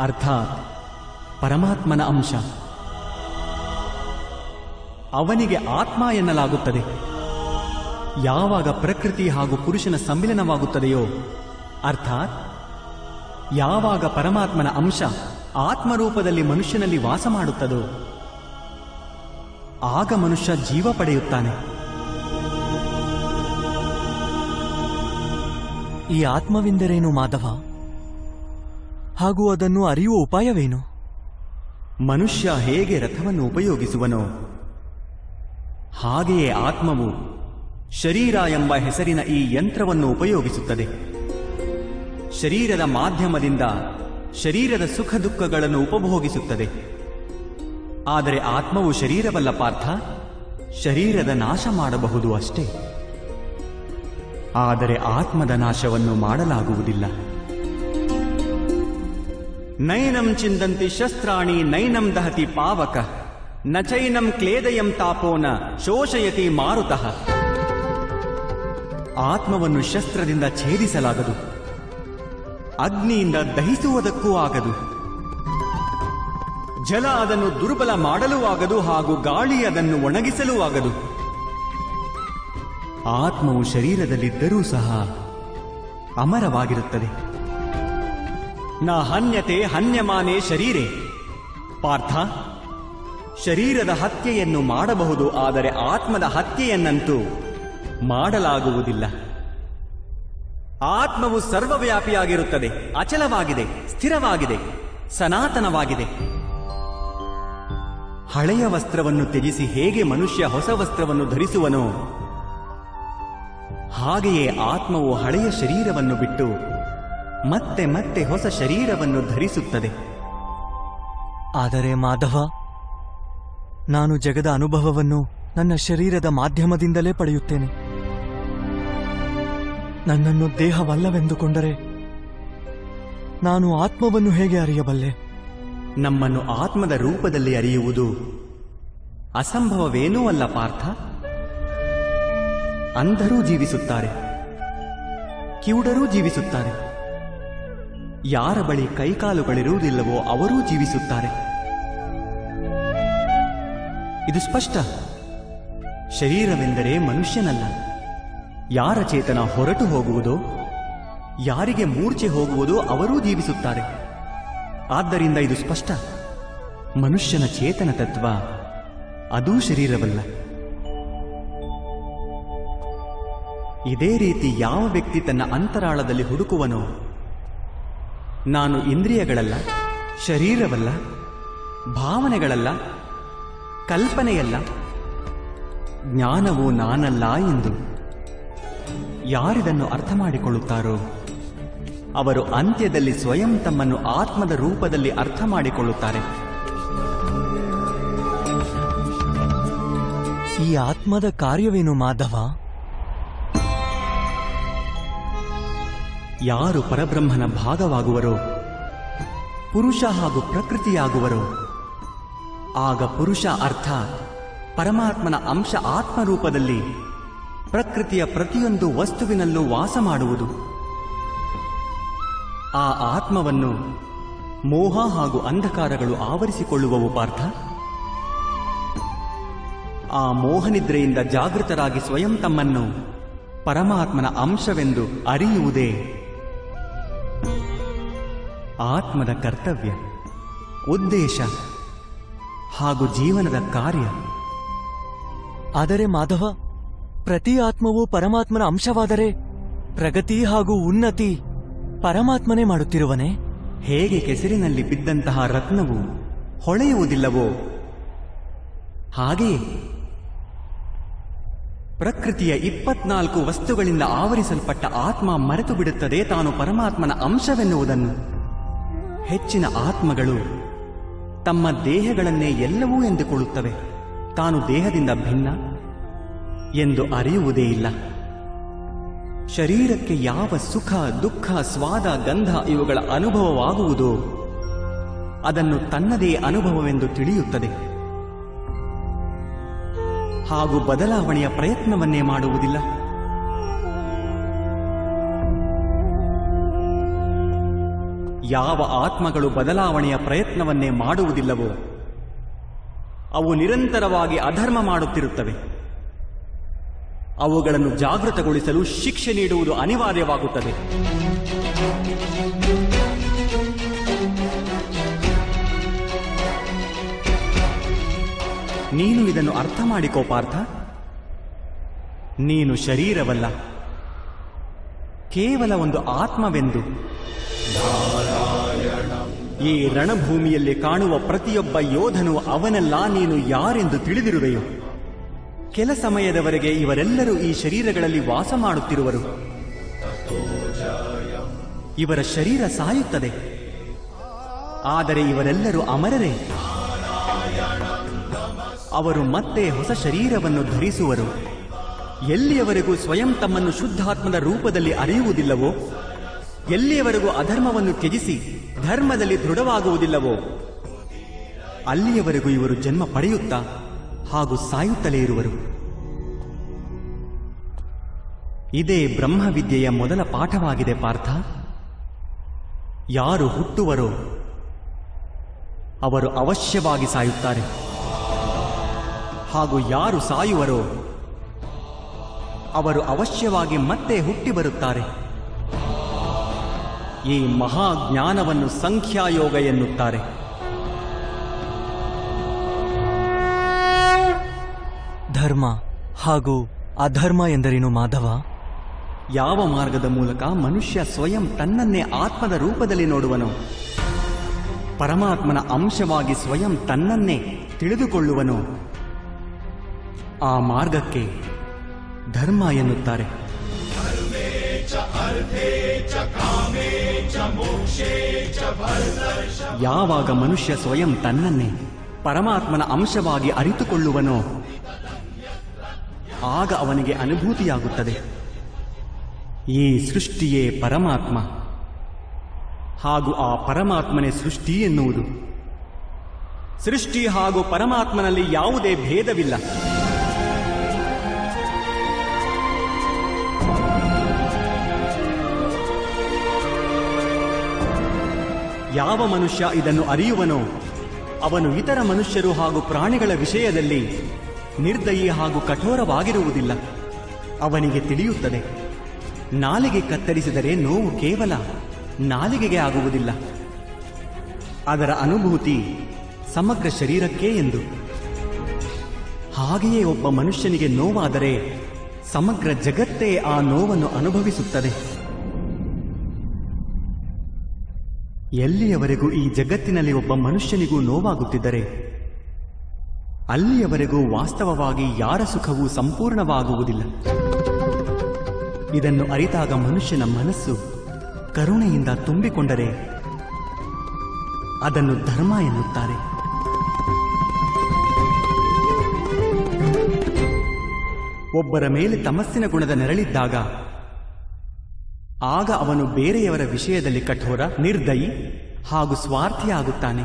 ಅರ್ಥಾತ್ ಪರಮಾತ್ಮನ ಅಂಶ. ಅವನಿಗೆ ಆತ್ಮ ಎನ್ನಲಾಗುತ್ತದೆ. ಯಾವಾಗ ಪ್ರಕೃತಿ ಹಾಗೂ ಪುರುಷನ ಸಮ್ಮಿಲನವಾಗುತ್ತದೆಯೋ, ಅರ್ಥಾತ್ ಯಾವಾಗ ಪರಮಾತ್ಮನ ಅಂಶ ಆತ್ಮರೂಪದಲ್ಲಿ ಮನುಷ್ಯನಲ್ಲಿ ವಾಸ ಮಾಡುತ್ತದೋ, ಆಗ ಮನುಷ್ಯ ಜೀವ ಪಡೆಯುತ್ತಾನೆ. ಈ ಆತ್ಮವೆಂದರೇನು ಮಾಧವ? ಹಾಗೂ ಅದನ್ನು ಅರಿಯುವ ಉಪಾಯವೇನು? ಮನುಷ್ಯ ಹೇಗೆ ರಥವನ್ನು ಉಪಯೋಗಿಸುವನೋ ಹಾಗೆಯೇ ಆತ್ಮವು ಶರೀರ ಎಂಬ ಹೆಸರಿನ ಈ ಯಂತ್ರವನ್ನು ಉಪಯೋಗಿಸುತ್ತದೆ. ಶರೀರದ ಮಾಧ್ಯಮದಿಂದ ಶರೀರದ ಸುಖ ದುಃಖಗಳನ್ನು ಉಪಭೋಗಿಸುತ್ತದೆ. ಆದರೆ ಆತ್ಮವು ಶರೀರವಲ್ಲ ಪಾರ್ಥ, ಶರೀರದ ನಾಶ ಮಾಡಬಹುದು ಅಷ್ಟೇ. ಆದರೆ ಆತ್ಮದ ನಾಶವನ್ನು ಮಾಡಲಾಗುವುದಿಲ್ಲ. ನೈನಂ ಚಿಂದಂತಿ ಶಸ್ತ್ರಾಣಿ ನೈನಂ ದಹತಿ ಪಾವಕ ನ ಚೈನಂ ಕ್ಲೇದಯಂ ತಾಪೋನ ಶೋಷಯತಿ ಮಾರುತಃ. ಆತ್ಮವನ್ನು ಶಸ್ತ್ರದಿಂದ ಛೇದಿಸಲಾಗದು, ಅಗ್ನಿಯಿಂದ ದಹಿಸುವುದಕ್ಕೂ ಆಗದು, ಜಲ ಅದನ್ನು ದುರ್ಬಲ ಮಾಡಲೂ ಆಗದು, ಹಾಗೂ ಗಾಳಿ ಅದನ್ನು ಒಣಗಿಸಲೂ ಆಗದು. ಆತ್ಮವು ಶರೀರದಲ್ಲಿದ್ದರೂ ಸಹ ಅಮರವಾಗಿರುತ್ತದೆ. ನ ಹನ್ಯತೆ ಹನ್ಯಮಾನೇ ಶರೀರೆ. ಪಾರ್ಥ, ಶರೀರದ ಹತ್ಯೆಯನ್ನು ಮಾಡಬಹುದು, ಆದರೆ ಆತ್ಮದ ಹತ್ಯೆಯನ್ನಂತೂ ಮಾಡಲಾಗುವುದಿಲ್ಲ. ಆತ್ಮವು ಸರ್ವವ್ಯಾಪಿಯಾಗಿರುತ್ತದೆ, ಅಚಲವಾಗಿದೆ, ಸ್ಥಿರವಾಗಿದೆ, ಸನಾತನವಾಗಿದೆ. ಹಳೆಯ ವಸ್ತ್ರವನ್ನು ತ್ಯಜಿಸಿ ಹೇಗೆ ಮನುಷ್ಯ ಹೊಸ ವಸ್ತ್ರವನ್ನು ಧರಿಸುವನೋ ಹಾಗೆಯೇ ಆತ್ಮವು ಹಳೆಯ ಶರೀರವನ್ನು ಬಿಟ್ಟು ಮತ್ತೆ ಮತ್ತೆ ಹೊಸ ಶರೀರವನ್ನು ಧರಿಸುತ್ತದೆ. ಆದರೆ ಮಾಧವ, ನಾನು ಜಗದ ಅನುಭವವನ್ನು ನನ್ನ ಶರೀರದ ಮಾಧ್ಯಮದಿಂದಲೇ ಪಡೆಯುತ್ತೇನೆ. ನನ್ನನ್ನು ದೇಹವಲ್ಲವೆಂದುಕೊಂಡರೆ ನಾನು ಆತ್ಮವನ್ನು ಹೇಗೆ ಅರಿಯಬಲ್ಲೆ? ನಮ್ಮನ್ನು ಆತ್ಮದ ರೂಪದಲ್ಲಿ ಅರಿಯುವುದು ಅಸಂಭವವೇನೂ ಅಲ್ಲ ಪಾರ್ಥ. ಅಂಧರೂ ಜೀವಿಸುತ್ತಾರೆ, ಕಿವುಡರೂ ಜೀವಿಸುತ್ತಾರೆ, ಯಾರ ಬಳಿ ಕೈಕಾಲುಗಳಿರುವುದಿಲ್ಲವೋ ಅವರೂ ಜೀವಿಸುತ್ತಾರೆ. ಇದು ಸ್ಪಷ್ಟ. ಶರೀರವೆಂದರೆ ಮನುಷ್ಯನಲ್ಲ. ಯಾರ ಚೇತನ ಹೊರಟು ಹೋಗುವುದೋ, ಯಾರಿಗೆ ಮೂರ್ಛೆ ಹೋಗುವುದೋ ಅವರೂ ಜೀವಿಸುತ್ತಾರೆ. ಆದ್ದರಿಂದ ಇದು ಸ್ಪಷ್ಟ. ಮನುಷ್ಯನ ಚೇತನ ತತ್ವ ಅದೂ ಶರೀರವಲ್ಲ. ಇದೇ ರೀತಿ ಯಾವ ವ್ಯಕ್ತಿ ತನ್ನ ಅಂತರಾಳದಲ್ಲಿ ಹುಡುಕುವನೋ, ನಾನು ಇಂದ್ರಿಯಗಳಲ್ಲ, ಶರೀರವಲ್ಲ, ಭಾವನೆಗಳಲ್ಲ, ಕಲ್ಪನೆಯಲ್ಲ, ಜ್ಞಾನವು ನಾನಲ್ಲ ಎಂದು ಯಾರಿದನ್ನು ಅರ್ಥ ಮಾಡಿಕೊಳ್ಳುತ್ತಾರೋ ಅವರು ಅಂತ್ಯದಲ್ಲಿ ಸ್ವಯಂ ತಮ್ಮನ್ನು ಆತ್ಮದ ರೂಪದಲ್ಲಿ ಅರ್ಥ ಮಾಡಿಕೊಳ್ಳುತ್ತಾರೆ. ಈ ಆತ್ಮದ ಕಾರ್ಯವೇನು ಮಾಧವ? ಯಾರು ಪರಬ್ರಹ್ಮನ ಭಾಗವಾಗುವರೋ, ಪುರುಷ ಹಾಗೂ ಪ್ರಕೃತಿಯಾಗುವರೋ, ಆಗ ಪುರುಷ ಅರ್ಥ ಪರಮಾತ್ಮನ ಅಂಶ ಆತ್ಮರೂಪದಲ್ಲಿ ಪ್ರಕೃತಿಯ ಪ್ರತಿಯೊಂದು ವಸ್ತುವಿನಲ್ಲೂ ವಾಸ ಮಾಡುವುದು. ಆ ಆತ್ಮವನ್ನು ಮೋಹ ಹಾಗೂ ಅಂಧಕಾರಗಳು ಆವರಿಸಿಕೊಳ್ಳುವವು ಪಾರ್ಥ. ಆ ಮೋಹನಿದ್ರೆಯಿಂದ ಜಾಗೃತರಾಗಿ ಸ್ವಯಂ ತಮ್ಮನ್ನು ಪರಮಾತ್ಮನ ಅಂಶವೆಂದು ಅರಿಯುವುದೇ ಆತ್ಮದ ಕರ್ತವ್ಯ, ಉದ್ದೇಶ ಹಾಗೂ ಜೀವನದ ಕಾರ್ಯ. ಆದರೆ ಮಾಧವ, ಪ್ರತಿ ಆತ್ಮವು ಪರಮಾತ್ಮನ ಅಂಶವಾದರೆ ಪ್ರಗತಿ ಹಾಗೂ ಉನ್ನತಿ ಪರಮಾತ್ಮನೇ ಮಾಡುತ್ತಿರುವನೇ? ಹೇಗೆ ಕೆಸರಿನಲ್ಲಿ ಬಿದ್ದಂತಹ ರತ್ನವು ಹೊಳೆಯುವುದಿಲ್ಲವೋ ಹಾಗೆಯೇ ಪ್ರಕೃತಿಯ 24 ವಸ್ತುಗಳಿಂದ ಆವರಿಸಲ್ಪಟ್ಟ ಆತ್ಮ ಮರೆತು ಬಿಡುತ್ತದೆ ತಾನು ಪರಮಾತ್ಮನ ಅಂಶವೆನ್ನುವುದನ್ನು. ಹೆಚ್ಚಿನ ಆತ್ಮಗಳು ತಮ್ಮ ದೇಹಗಳನ್ನೇ ಎಲ್ಲವೂ ಎಂದುಕೊಳ್ಳುತ್ತವೆ. ತಾನು ದೇಹದಿಂದ ಭಿನ್ನ ಎಂದು ಅರಿಯುವುದೇ ಇಲ್ಲ. ಶರೀರಕ್ಕೆ ಯಾವ ಸುಖ, ದುಃಖ, ಸ್ವಾದ, ಗಂಧ ಇವುಗಳ ಅನುಭವವಾಗುವುದೋ ಅದನ್ನು ತನ್ನದೇ ಅನುಭವವೆಂದು ತಿಳಿಯುತ್ತದೆ. ಹಾಗೂ ಬದಲಾವಣೆಯ ಪ್ರಯತ್ನವನ್ನೇ ಮಾಡುವುದಿಲ್ಲ. ಯಾವ ಆತ್ಮಗಳು ಬದಲಾವಣೆಯ ಪ್ರಯತ್ನವನ್ನೇ ಮಾಡುವುದಿಲ್ಲವೋ ಅವು ನಿರಂತರವಾಗಿ ಅಧರ್ಮ ಮಾಡುತ್ತಿರುತ್ತವೆ. ಅವುಗಳನ್ನು ಜಾಗೃತಗೊಳಿಸಲು ಶಿಕ್ಷೆ ನೀಡುವುದು ಅನಿವಾರ್ಯವಾಗುತ್ತದೆ. ನೀನು ಇದನ್ನು ಅರ್ಥ ಮಾಡಿಕೋ ಪಾರ್ಥ. ನೀನು ಶರೀರವಲ್ಲ, ಕೇವಲ ಒಂದು ಆತ್ಮವೆಂದು ಈ ರಣಭೂಮಿಯಲ್ಲಿ ಕಾಣುವ ಪ್ರತಿಯೊಬ್ಬ ಯೋಧನು ಅವನೆಲ್ಲ ನೀನು ಯಾರೆಂದು ತಿಳಿದಿರುವೆಯೋ. ಕೆಲ ಸಮಯದವರೆಗೆ ಇವರೆಲ್ಲರೂ ಈ ಶರೀರಗಳಲ್ಲಿ ವಾಸ ಮಾಡುತ್ತಿರುವರು. ಇವರ ಶರೀರ ಸಾಯುತ್ತದೆ, ಆದರೆ ಇವರೆಲ್ಲರೂ ಅಮರರೇ. ಅವರು ಮತ್ತೆ ಹೊಸ ಶರೀರವನ್ನು ಧರಿಸುವರು. ಎಲ್ಲಿಯವರೆಗೂ ಸ್ವಯಂ ತಮ್ಮನ್ನು ಶುದ್ಧಾತ್ಮದ ರೂಪದಲ್ಲಿ ಅರಿಯುವುದಿಲ್ಲವೋ, ಎಲ್ಲಿಯವರೆಗೂ ಅಧರ್ಮವನ್ನು ತ್ಯಜಿಸಿ ಧರ್ಮದಲ್ಲಿ ದೃಢವಾಗುವುದಿಲ್ಲವೋ, ಅಲ್ಲಿಯವರೆಗೂ ಇವರು ಜನ್ಮ ಪಡೆಯುತ್ತಾ ಹಾಗೂ ಸಾಯುತ್ತಲೇ ಇರುವರು. ಇದೇ ಬ್ರಹ್ಮವಿದ್ಯೆಯ ಮೊದಲ ಪಾಠವಾಗಿದೆ ಪಾರ್ಥ. ಯಾರು ಹುಟ್ಟುವರೋ ಅವರು ಅವಶ್ಯವಾಗಿ ಸಾಯುತ್ತಾರೆ, ಹಾಗೂ ಯಾರು ಸಾಯುವರೋ ಅವರು ಅವಶ್ಯವಾಗಿ ಮತ್ತೆ ಹುಟ್ಟಿ ಬರುತ್ತಾರೆ. ಈ ಮಹಾಜ್ಞಾನವನ್ನು ಸಂಖ್ಯಾಯೋಗ ಎನ್ನುತ್ತಾರೆ. ಧರ್ಮ ಹಾಗೂ ಅಧರ್ಮ ಎಂದರೇನು ಮಾಧವ? ಯಾವ ಮಾರ್ಗದ ಮೂಲಕ ಮನುಷ್ಯ ಸ್ವಯಂ ತನ್ನನ್ನೇ ಆತ್ಮದ ರೂಪದಲ್ಲಿ ನೋಡುವನೋ, ಪರಮಾತ್ಮನ ಅಂಶವಾಗಿ ಸ್ವಯಂ ತನ್ನನ್ನೇ ತಿಳಿದುಕೊಳ್ಳುವನೋ, ಆ ಮಾರ್ಗಕ್ಕೆ ಧರ್ಮ ಎನ್ನುತ್ತಾರೆ. ಯಾವಾಗ ಮನುಷ್ಯ ಸ್ವಯಂ ತನ್ನನ್ನೇ ಪರಮಾತ್ಮನ ಅಂಶವಾಗಿ ಅರಿತುಕೊಳ್ಳುವನೋ, ಆಗ ಅವನಿಗೆ ಅನುಭೂತಿಯಾಗುತ್ತದೆ, ಈ ಸೃಷ್ಟಿಯೇ ಪರಮಾತ್ಮ ಹಾಗೂ ಆ ಪರಮಾತ್ಮನೇ ಸೃಷ್ಟಿ ಎನ್ನುವುದು. ಸೃಷ್ಟಿ ಹಾಗೂ ಪರಮಾತ್ಮನಲ್ಲಿ ಯಾವುದೇ ಭೇದವಿಲ್ಲ. ಯಾವ ಮನುಷ್ಯ ಇದನ್ನು ಅರಿಯುವನೋ ಅವನು ಇತರ ಮನುಷ್ಯರು ಹಾಗೂ ಪ್ರಾಣಿಗಳ ವಿಷಯದಲ್ಲಿ ನಿರ್ದಯಿ ಹಾಗೂ ಕಠೋರವಾಗಿರುವುದಿಲ್ಲ. ಅವನಿಗೆ ತಿಳಿಯುತ್ತದೆ, ನಾಲಿಗೆ ಕತ್ತರಿಸಿದರೆ ನೋವು ಕೇವಲ ನಾಲಿಗೆಗೆ ಆಗುವುದಿಲ್ಲ, ಅದರ ಅನುಭೂತಿ ಸಮಗ್ರ ಶರೀರಕ್ಕೆ ಎಂದು. ಹಾಗೆಯೇ ಒಬ್ಬ ಮನುಷ್ಯನಿಗೆ ನೋವಾದರೆ ಸಮಗ್ರ ಜಗತ್ತೇ ಆ ನೋವನ್ನು ಅನುಭವಿಸುತ್ತದೆ. ಎಲ್ಲಿಯವರೆಗೂ ಈ ಜಗತ್ತಿನಲ್ಲಿ ಒಬ್ಬ ಮನುಷ್ಯನಿಗೂ ನೋವಾಗುತ್ತಿದ್ದರೆ ಅಲ್ಲಿಯವರೆಗೂ ವಾಸ್ತವವಾಗಿ ಯಾರ ಸುಖವೂ ಸಂಪೂರ್ಣವಾಗುವುದಿಲ್ಲ. ಇದನ್ನು ಅರಿತಾಗ ಮನುಷ್ಯನ ಮನಸ್ಸು ಕರುಣೆಯಿಂದ ತುಂಬಿಕೊಂಡರೆ ಅದನ್ನು ಧರ್ಮ ಎನ್ನುತ್ತಾರೆ. ಒಬ್ಬರ ಮೇಲೆ ತಮಸ್ಸಿನ ಗುಣದ ನೆರಳಿದ್ದಾಗ ಆಗ ಅವನು ಬೇರೆಯವರ ವಿಷಯದಲ್ಲಿ ಕಠೋರ, ನಿರ್ದಯಿ ಹಾಗೂ ಸ್ವಾರ್ಥಿಯಾಗುತ್ತಾನೆ.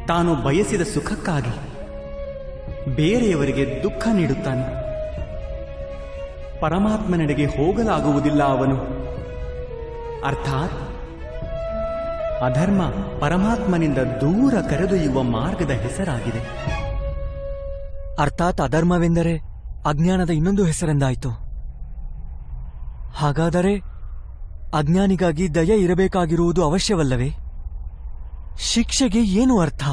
ತಾನು ಬಯಸಿದ ಸುಖಕ್ಕಾಗಿ ಬೇರೆಯವರಿಗೆ ದುಃಖ ನೀಡುತ್ತಾನೆ. ಪರಮಾತ್ಮನೆಡೆಗೆ ಹೋಗಲಾಗುವುದಿಲ್ಲ ಅವನು. ಅರ್ಥಾತ್ ಅಧರ್ಮ ಪರಮಾತ್ಮನಿಂದ ದೂರ ಕರೆದೊಯ್ಯುವ ಮಾರ್ಗದ ಹೆಸರಾಗಿದೆ. ಅರ್ಥಾತ್ ಅಧರ್ಮವೆಂದರೆ ಅಜ್ಞಾನದ ಇನ್ನೊಂದು ಹೆಸರೆಂದಾಯಿತು. ಹಾಗಾದರೆ ಅಜ್ಞಾನಿಗಾಗಿ ದಯೆ ಇರಬೇಕಾಗಿರುವುದು ಅವಶ್ಯವಲ್ಲವೇ? ಶಿಕ್ಷೆಗೆ ಏನು ಅರ್ಥ?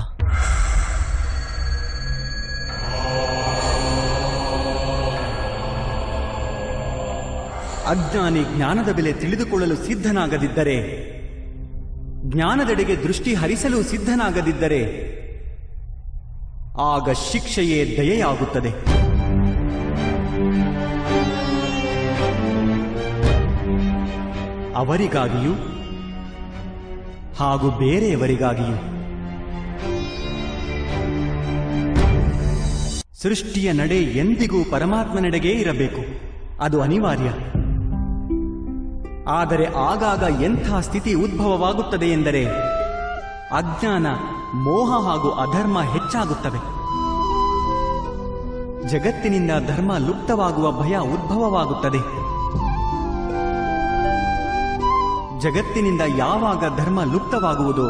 ಅಜ್ಞಾನಿ ಜ್ಞಾನದ ಬೆಲೆ ತಿಳಿದುಕೊಳ್ಳಲು ಸಿದ್ಧನಾಗದಿದ್ದರೆ, ಜ್ಞಾನದೆಡೆಗೆ ದೃಷ್ಟಿ ಹರಿಸಲು ಸಿದ್ಧನಾಗದಿದ್ದರೆ ಆಗ ಶಿಕ್ಷೆಯೇ ದಯೆಯಾಗುತ್ತದೆ. ಅವರಿಗಾಗಿಯೂ ಹಾಗೂ ಬೇರೆಯವರಿಗಾಗಿಯೂ. ಸೃಷ್ಟಿಯ ನಡೆ ಎಂದಿಗೂ ಪರಮಾತ್ಮನೆಡೆಗೇ ಇರಬೇಕು, ಅದು ಅನಿವಾರ್ಯ. ಆದರೆ ಆಗಾಗ ಎಂಥ ಸ್ಥಿತಿ ಉದ್ಭವವಾಗುತ್ತದೆ ಎಂದರೆ ಅಜ್ಞಾನ, ಮೋಹ ಹಾಗೂ ಅಧರ್ಮ ಹೆಚ್ಚಾಗುತ್ತವೆ. ಜಗತ್ತಿನಿಂದ ಧರ್ಮ ಲುಪ್ತವಾಗುವ ಭಯ ಉದ್ಭವವಾಗುತ್ತದೆ. ಜಗತ್ತಿನಿಂದ ಯಾವಾಗ ಧರ್ಮ ಲುಪ್ತವಾಗುವುದೋ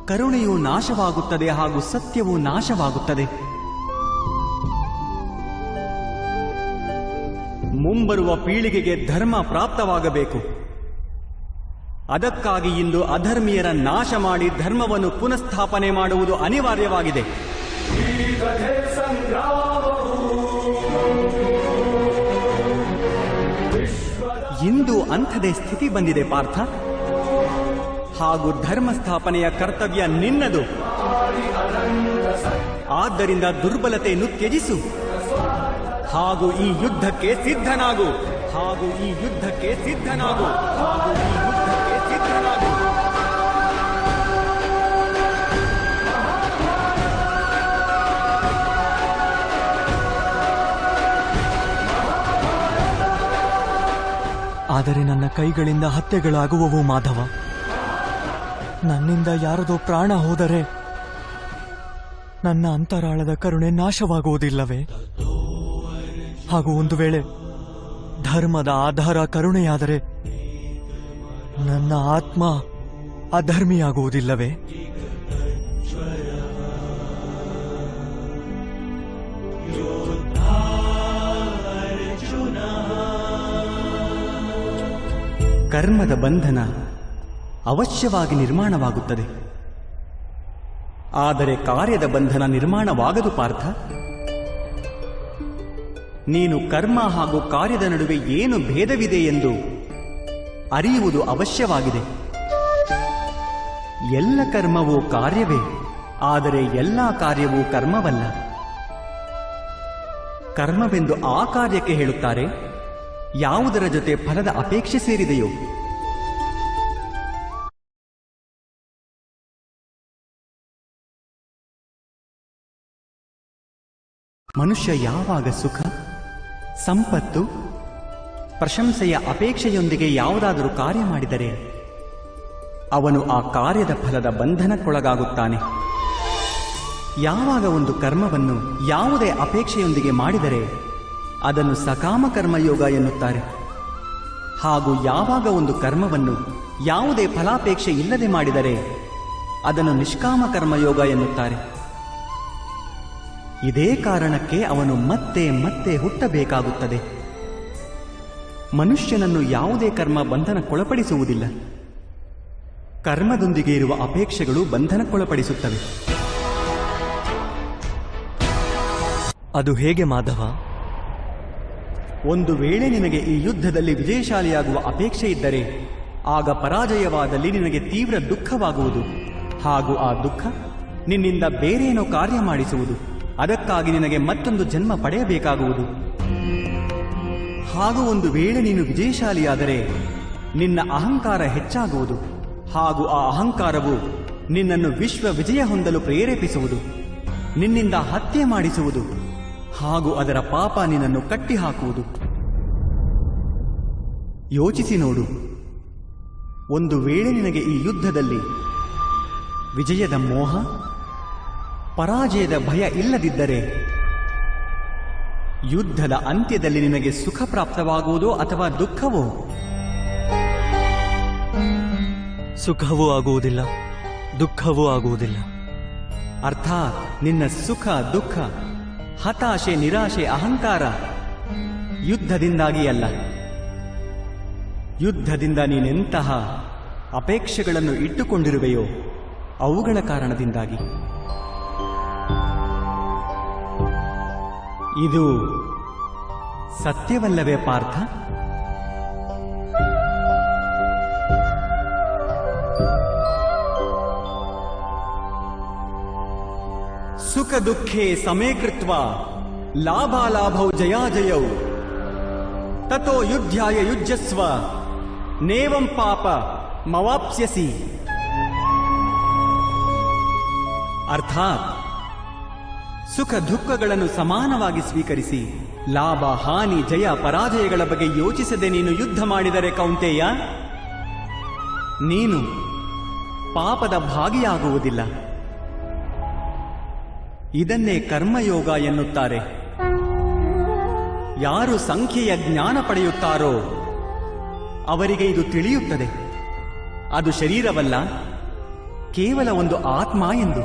ಕರುಣೆಯು ನಾಶವಾಗುತ್ತದೆ ಹಾಗೂ ಸತ್ಯವೂ ನಾಶವಾಗುತ್ತದೆ. ಮುಂಬರುವ ಪೀಳಿಗೆಗೆ ಧರ್ಮ ಪ್ರಾಪ್ತವಾಗಬೇಕು. ಅದಕ್ಕಾಗಿ ಇಂದು ಅಧರ್ಮೀಯರ ನಾಶ ಮಾಡಿ ಧರ್ಮವನ್ನು ಪುನಃಸ್ಥಾಪನೆ ಮಾಡುವುದು ಅನಿವಾರ್ಯವಾಗಿದೆ. ಇಂದು ಅಂಥದೇ ಸ್ಥಿತಿ ಬಂದಿದೆ ಪಾರ್ಥ. ಹಾಗೂ ಧರ್ಮ ಸ್ಥಾಪನೆಯ ಕರ್ತವ್ಯ ನಿನ್ನದು. ಆದ್ದರಿಂದ ದುರ್ಬಲತೆಯನ್ನು ತ್ಯಜಿಸು ಹಾಗೂ ಈ ಯುದ್ಧಕ್ಕೆ ಸಿದ್ಧನಾಗು. ಹಾಗೂ ಈ ಯುದ್ಧಕ್ಕೆ ಸಿದ್ಧನಾಗು. ಹಾಗೂ ಈ ಯುದ್ಧಕ್ಕೆ ಸಿದ್ಧನಾಗು. ಆದರೆ ನನ್ನ ಕೈಗಳಿಂದ ಹತ್ಯೆಗಳಾಗುವವು ಮಾಧವ. ನನ್ನಿಂದ ಯಾರದೋ ಪ್ರಾಣ ಹೋದರೆ ನನ್ನ ಅಂತರಾಳದ ಕರುಣೆ ನಾಶವಾಗುವುದಿಲ್ಲವೇ? ಹಾಗೂ ಒಂದು ವೇಳೆ ಧರ್ಮದ ಆಧಾರ ಕರುಣೆಯಾದರೆ ನನ್ನ ಆತ್ಮ ಅಧರ್ಮಿಯಾಗುವುದಿಲ್ಲವೇ? ಕರ್ಮದ ಬಂಧನ ಅವಶ್ಯವಾಗಿ ನಿರ್ಮಾಣವಾಗುತ್ತದೆ, ಆದರೆ ಕಾರ್ಯದ ಬಂಧನ ನಿರ್ಮಾಣವಾಗದು ಪಾರ್ಥ. ನೀನು ಕರ್ಮ ಹಾಗೂ ಕಾರ್ಯದ ನಡುವೆ ಏನು ಭೇದವಿದೆ ಎಂದು ಅರಿಯುವುದು ಅವಶ್ಯವಾಗಿದೆ. ಎಲ್ಲ ಕರ್ಮವೂ ಕಾರ್ಯವೇ, ಆದರೆ ಎಲ್ಲ ಕಾರ್ಯವೂ ಕರ್ಮವಲ್ಲ. ಕರ್ಮವೆಂದು ಆ ಕಾರ್ಯಕ್ಕೆ ಹೇಳುತ್ತಾರೆ ಯಾವುದರ ಜೊತೆ ಫಲದ ಅಪೇಕ್ಷೆ ಸೇರಿದೆಯೋ. ಮನುಷ್ಯ ಯಾವಾಗ ಸುಖ, ಸಂಪತ್ತು, ಪ್ರಶಂಸೆಯ ಅಪೇಕ್ಷೆಯೊಂದಿಗೆ ಯಾವುದಾದರೂ ಕಾರ್ಯ ಮಾಡಿದರೆ ಅವನು ಆ ಕಾರ್ಯದ ಫಲದ ಬಂಧನಕ್ಕೊಳಗಾಗುತ್ತಾನೆ. ಯಾವಾಗ ಒಂದು ಕರ್ಮವನ್ನು ಯಾವುದೇ ಅಪೇಕ್ಷೆಯೊಂದಿಗೆ ಮಾಡಿದರೆ ಅದನ್ನು ಸಕಾಮ ಕರ್ಮಯೋಗ ಎನ್ನುತ್ತಾರೆ. ಹಾಗೂ ಯಾವಾಗ ಒಂದು ಕರ್ಮವನ್ನು ಯಾವುದೇ ಫಲಾಪೇಕ್ಷೆ ಇಲ್ಲದೆ ಮಾಡಿದರೆ ಅದನ್ನು ನಿಷ್ಕಾಮ ಕರ್ಮಯೋಗ ಎನ್ನುತ್ತಾರೆ. ಇದೇ ಕಾರಣಕ್ಕೆ ಅವನು ಮತ್ತೆ ಮತ್ತೆ ಹುಟ್ಟಬೇಕಾಗುತ್ತದೆ. ಮನುಷ್ಯನನ್ನು ಯಾವುದೇ ಕರ್ಮ ಬಂಧನಕ್ಕೊಳಪಡಿಸುವುದಿಲ್ಲ. ಕರ್ಮದೊಂದಿಗೆ ಇರುವ ಅಪೇಕ್ಷೆಗಳು ಬಂಧನಕ್ಕೊಳಪಡಿಸುತ್ತವೆ. ಅದು ಹೇಗೆ ಮಾಧವ? ಒಂದು ವೇಳೆ ನಿನಗೆ ಈ ಯುದ್ಧದಲ್ಲಿ ವಿಜಯಶಾಲಿಯಾಗುವ ಅಪೇಕ್ಷೆ ಇದ್ದರೆ ಆಗ ಪರಾಜಯವಾದಲ್ಲಿ ನಿನಗೆ ತೀವ್ರ ದುಃಖವಾಗುವುದು. ಹಾಗೂ ಆ ದುಃಖ ನಿನ್ನಿಂದ ಬೇರೇನೋ ಕಾರ್ಯ ಮಾಡಿಸುವುದು. ಅದಕ್ಕಾಗಿ ನಿನಗೆ ಮತ್ತೊಂದು ಜನ್ಮ ಪಡೆಯಬೇಕಾಗುವುದು. ಹಾಗೂ ಒಂದು ವೇಳೆ ನೀನು ವಿಜಯಶಾಲಿಯಾದರೆ ನಿನ್ನ ಅಹಂಕಾರ ಹೆಚ್ಚಾಗುವುದು. ಹಾಗೂ ಆ ಅಹಂಕಾರವು ನಿನ್ನನ್ನು ವಿಶ್ವ ವಿಜಯ ಹೊಂದಲು ಪ್ರೇರೇಪಿಸುವುದು, ನಿನ್ನಿಂದ ಹತ್ಯೆ ಮಾಡಿಸುವುದು. ಹಾಗೂ ಅದರ ಪಾಪ ನಿನ್ನನ್ನು ಕಟ್ಟಿಹಾಕುವುದು. ಯೋಚಿಸಿ ನೋಡು, ಒಂದು ವೇಳೆ ನಿನಗೆ ಈ ಯುದ್ಧದಲ್ಲಿ ವಿಜಯದ ಮೋಹ, ಪರಾಜಯದ ಭಯ ಇಲ್ಲದಿದ್ದರೆ ಯುದ್ಧದ ಅಂತ್ಯದಲ್ಲಿ ನಿನಗೆ ಸುಖ ಪ್ರಾಪ್ತವಾಗುವುದೋ ಅಥವಾ ದುಃಖವೋ? ಸುಖವೂ ಆಗುವುದಿಲ್ಲ, ದುಃಖವೂ ಆಗುವುದಿಲ್ಲ. ಅರ್ಥಾತ್ ನಿನ್ನ ಸುಖ ದುಃಖ, ಹತಾಶೆ ನಿರಾಶೆ ಅಹಂಕಾರ ಯುದ್ಧದಿಂದಾಗಿ ಅಲ್ಲ. ಯುದ್ಧದಿಂದ ನೀನೆಂತಹ ಅಪೇಕ್ಷೆಗಳನ್ನು ಇಟ್ಟುಕೊಂಡಿರುವೆಯೋ ಅವುಗಳ ಕಾರಣದಿಂದಾಗಿ. ಇದು ಸತ್ಯವಲ್ಲವೇ ಪಾರ್ಥ? ಸುಖ ದುಃಖೇ ಸಮೇ ಕೃತ್ವಾ ಲಾಭಾಲಾಭೌ ಜಯಾಜಯೌ ತತೋ ಯುದ್ಧಾಯ ಯುಜ್ಯಸ್ವ ನೇವಂ ಪಾಪ ಮವಾಪ್ಸ್ಯಸಿ. ಅರ್ಥಾತ್ ಸುಖ ದುಃಖಗಳನ್ನು ಸಮಾನವಾಗಿ ಸ್ವೀಕರಿಸಿ ಲಾಭ ಹಾನಿ ಜಯ ಪರಾಜಯಗಳ ಬಗ್ಗೆ ಯೋಚಿಸದೆ ನೀನು ಯುದ್ಧ ಮಾಡಿದರೆ ಕೌಂತೆಯ, ನೀನು ಪಾಪದ ಭಾಗಿಯಾಗುವುದಿಲ್ಲ. ಇದನ್ನೇ ಕರ್ಮಯೋಗ ಎನ್ನುತ್ತಾರೆ. ಯಾರು ಸಂಖ್ಯೆಯ ಜ್ಞಾನ ಪಡೆಯುತ್ತಾರೋ ಅವರಿಗೆ ಇದು ತಿಳಿಯುತ್ತದೆ. ಅದು ಶರೀರವಲ್ಲ, ಕೇವಲ ಒಂದು ಆತ್ಮ ಎಂದು.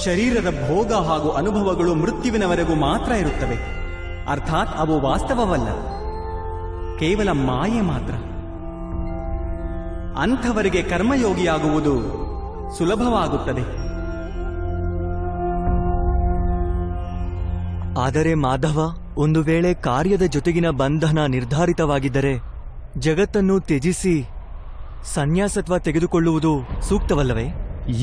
ಶರೀರದ ಭೋಗ ಹಾಗೂ ಅನುಭವಗಳು ಮೃತ್ಯುವಿನವರೆಗೂ ಮಾತ್ರ ಇರುತ್ತವೆ. ಅರ್ಥಾತ್ ಅವು ವಾಸ್ತವವಲ್ಲ, ಕೇವಲ ಮಾಯೆ ಮಾತ್ರ. ಅಂಥವರಿಗೆ ಕರ್ಮಯೋಗಿಯಾಗುವುದು ಸುಲಭವಾಗುತ್ತದೆ. ಆದರೆ ಮಾಧವ, ಒಂದು ವೇಳೆ ಕಾರ್ಯದ ಜೊತೆಗಿನ ಬಂಧನ ನಿರ್ಧಾರಿತವಾಗಿದ್ದರೆ ಜಗತ್ತನ್ನು ತ್ಯಜಿಸಿ ಸನ್ಯಾಸತ್ವ ತೆಗೆದುಕೊಳ್ಳುವುದು ಸೂಕ್ತವಲ್ಲವೇ?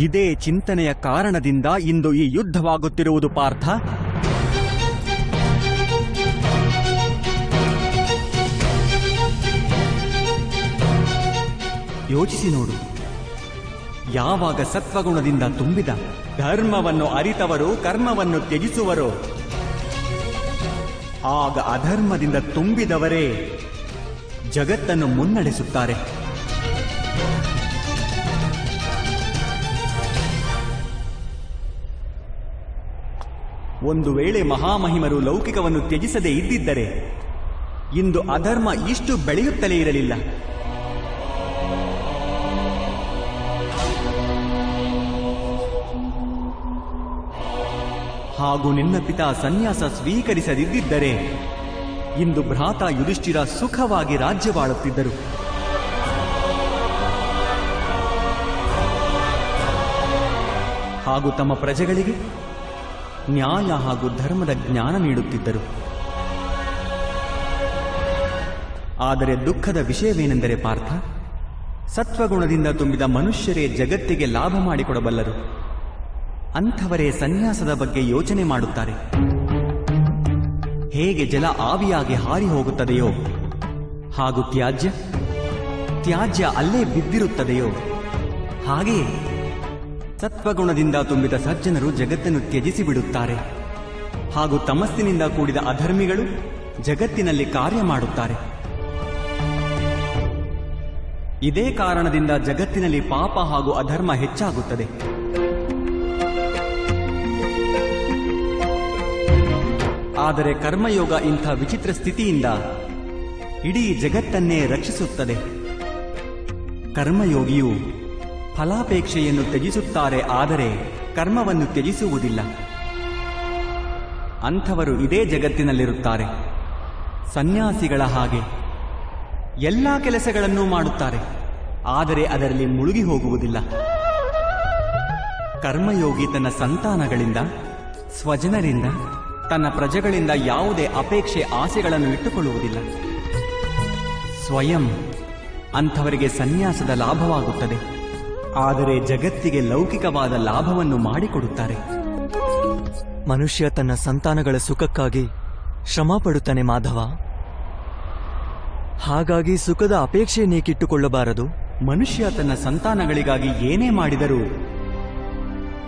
ಇದೇ ಚಿಂತನೆಯ ಕಾರಣದಿಂದ ಇಂದು ಈ ಯುದ್ಧವಾಗುತ್ತಿರುವುದು ಪಾರ್ಥ. ಯೋಚಿಸಿ ನೋಡು, ಯಾವಾಗ ಸತ್ವಗುಣದಿಂದ ತುಂಬಿದ ಧರ್ಮವನ್ನು ಅರಿತವರು ಕರ್ಮವನ್ನು ತ್ಯಜಿಸುವರೋ ಆಗ ಅಧರ್ಮದಿಂದ ತುಂಬಿದವರೇ ಜಗತ್ತನ್ನು ಮುನ್ನಡೆಸುತ್ತಾರೆ. ಒಂದು ವೇಳೆ ಮಹಾಮಹಿಮರು ಲೌಕಿಕವನ್ನು ತ್ಯಜಿಸದೇ ಇದ್ದಿದ್ದರೆ ಇಂದು ಅಧರ್ಮ ಇಷ್ಟು ಬೆಳೆಯುತ್ತಲೇ ಇರಲಿಲ್ಲ. ಹಾಗೂ ನಿನ್ನ ಪಿತಾ ಸನ್ಯಾಸ ಸ್ವೀಕರಿಸದಿದ್ದರೆ ಇಂದು ಭ್ರಾತ ಯುಧಿಷ್ಠಿರ ಸುಖವಾಗಿ ರಾಜ್ಯವಾಳುತ್ತಿದ್ದರು. ಹಾಗೂ ತಮ್ಮ ಪ್ರಜೆಗಳಿಗೆ ನ್ಯಾಯ ಹಾಗೂ ಧರ್ಮದ ಜ್ಞಾನ ನೀಡುತ್ತಿದ್ದರು. ಆದರೆ ದುಃಖದ ವಿಷಯವೇನೆಂದರೆ ಪಾರ್ಥ, ಸತ್ವಗುಣದಿಂದ ತುಂಬಿದ ಮನುಷ್ಯರೇ ಜಗತ್ತಿಗೆ ಲಾಭ ಮಾಡಿಕೊಡಬಲ್ಲರು. ಅಂಥವರೇ ಸನ್ಯಾಸದ ಬಗ್ಗೆ ಯೋಚನೆ ಮಾಡುತ್ತಾರೆ. ಹೇಗೆ ಜಲ ಆವಿಯಾಗಿ ಹಾರಿ ಹೋಗುತ್ತದೆಯೋ ಹಾಗೂ ತ್ಯಾಜ್ಯ ಅಲ್ಲೇ ಬಿದ್ದಿರುತ್ತದೆಯೋ ಹಾಗೆಯೇ ಸತ್ವಗುಣದಿಂದ ತುಂಬಿದ ಸಜ್ಜನರು ಜಗತ್ತನ್ನು ತ್ಯಜಿಸಿ ಬಿಡುತ್ತಾರೆ. ಹಾಗೂ ತಮಸ್ಸಿನಿಂದ ಕೂಡಿದ ಅಧರ್ಮಿಗಳು ಜಗತ್ತಿನಲ್ಲಿ ಕಾರ್ಯ ಮಾಡುತ್ತಾರೆ. ಇದೇ ಕಾರಣದಿಂದ ಜಗತ್ತಿನಲ್ಲಿ ಪಾಪ ಹಾಗೂ ಅಧರ್ಮ ಹೆಚ್ಚಾಗುತ್ತದೆ. ಆದರೆ ಕರ್ಮಯೋಗ ಇಂಥ ವಿಚಿತ್ರ ಸ್ಥಿತಿಯಿಂದ ಇಡೀ ಜಗತ್ತನ್ನೇ ರಕ್ಷಿಸುತ್ತದೆ. ಕರ್ಮಯೋಗಿಯು ಫಲಾಪೇಕ್ಷೆಯನ್ನು ತ್ಯಜಿಸುತ್ತಾರೆ, ಆದರೆ ಕರ್ಮವನ್ನು ತ್ಯಜಿಸುವುದಿಲ್ಲ. ಅಂಥವರು ಇದೇ ಜಗತ್ತಿನಲ್ಲಿರುತ್ತಾರೆ. ಸನ್ಯಾಸಿಗಳ ಹಾಗೆ ಎಲ್ಲ ಕೆಲಸಗಳನ್ನೂ ಮಾಡುತ್ತಾರೆ, ಆದರೆ ಅದರಲ್ಲಿ ಮುಳುಗಿ ಹೋಗುವುದಿಲ್ಲ. ಕರ್ಮಯೋಗಿ ತನ್ನ ಸಂತಾನಗಳಿಂದ, ಸ್ವಜನರಿಂದ, ತನ್ನ ಪ್ರಜೆಗಳಿಂದ ಯಾವುದೇ ಅಪೇಕ್ಷೆ ಆಸೆಗಳನ್ನು ಇಟ್ಟುಕೊಳ್ಳುವುದಿಲ್ಲ. ಸ್ವಯಂ ಅಂಥವರಿಗೆ ಸನ್ಯಾಸದ ಲಾಭವಾಗುತ್ತದೆ, ಆದರೆ ಜಗತ್ತಿಗೆ ಲೌಕಿಕವಾದ ಲಾಭವನ್ನು ಮಾಡಿಕೊಡುತ್ತಾರೆ. ಮನುಷ್ಯ ತನ್ನ ಸಂತಾನಗಳ ಸುಖಕ್ಕಾಗಿ ಶ್ರಮ ಪಡುತ್ತಾನೆ ಮಾಧವ. ಹಾಗಾಗಿ ಸುಖದ ಅಪೇಕ್ಷೆ ನೀಕಿಟ್ಟುಕೊಳ್ಳಬಾರದು. ಮನುಷ್ಯ ತನ್ನ ಸಂತಾನಗಳಿಗಾಗಿ ಏನೇ ಮಾಡಿದರೂ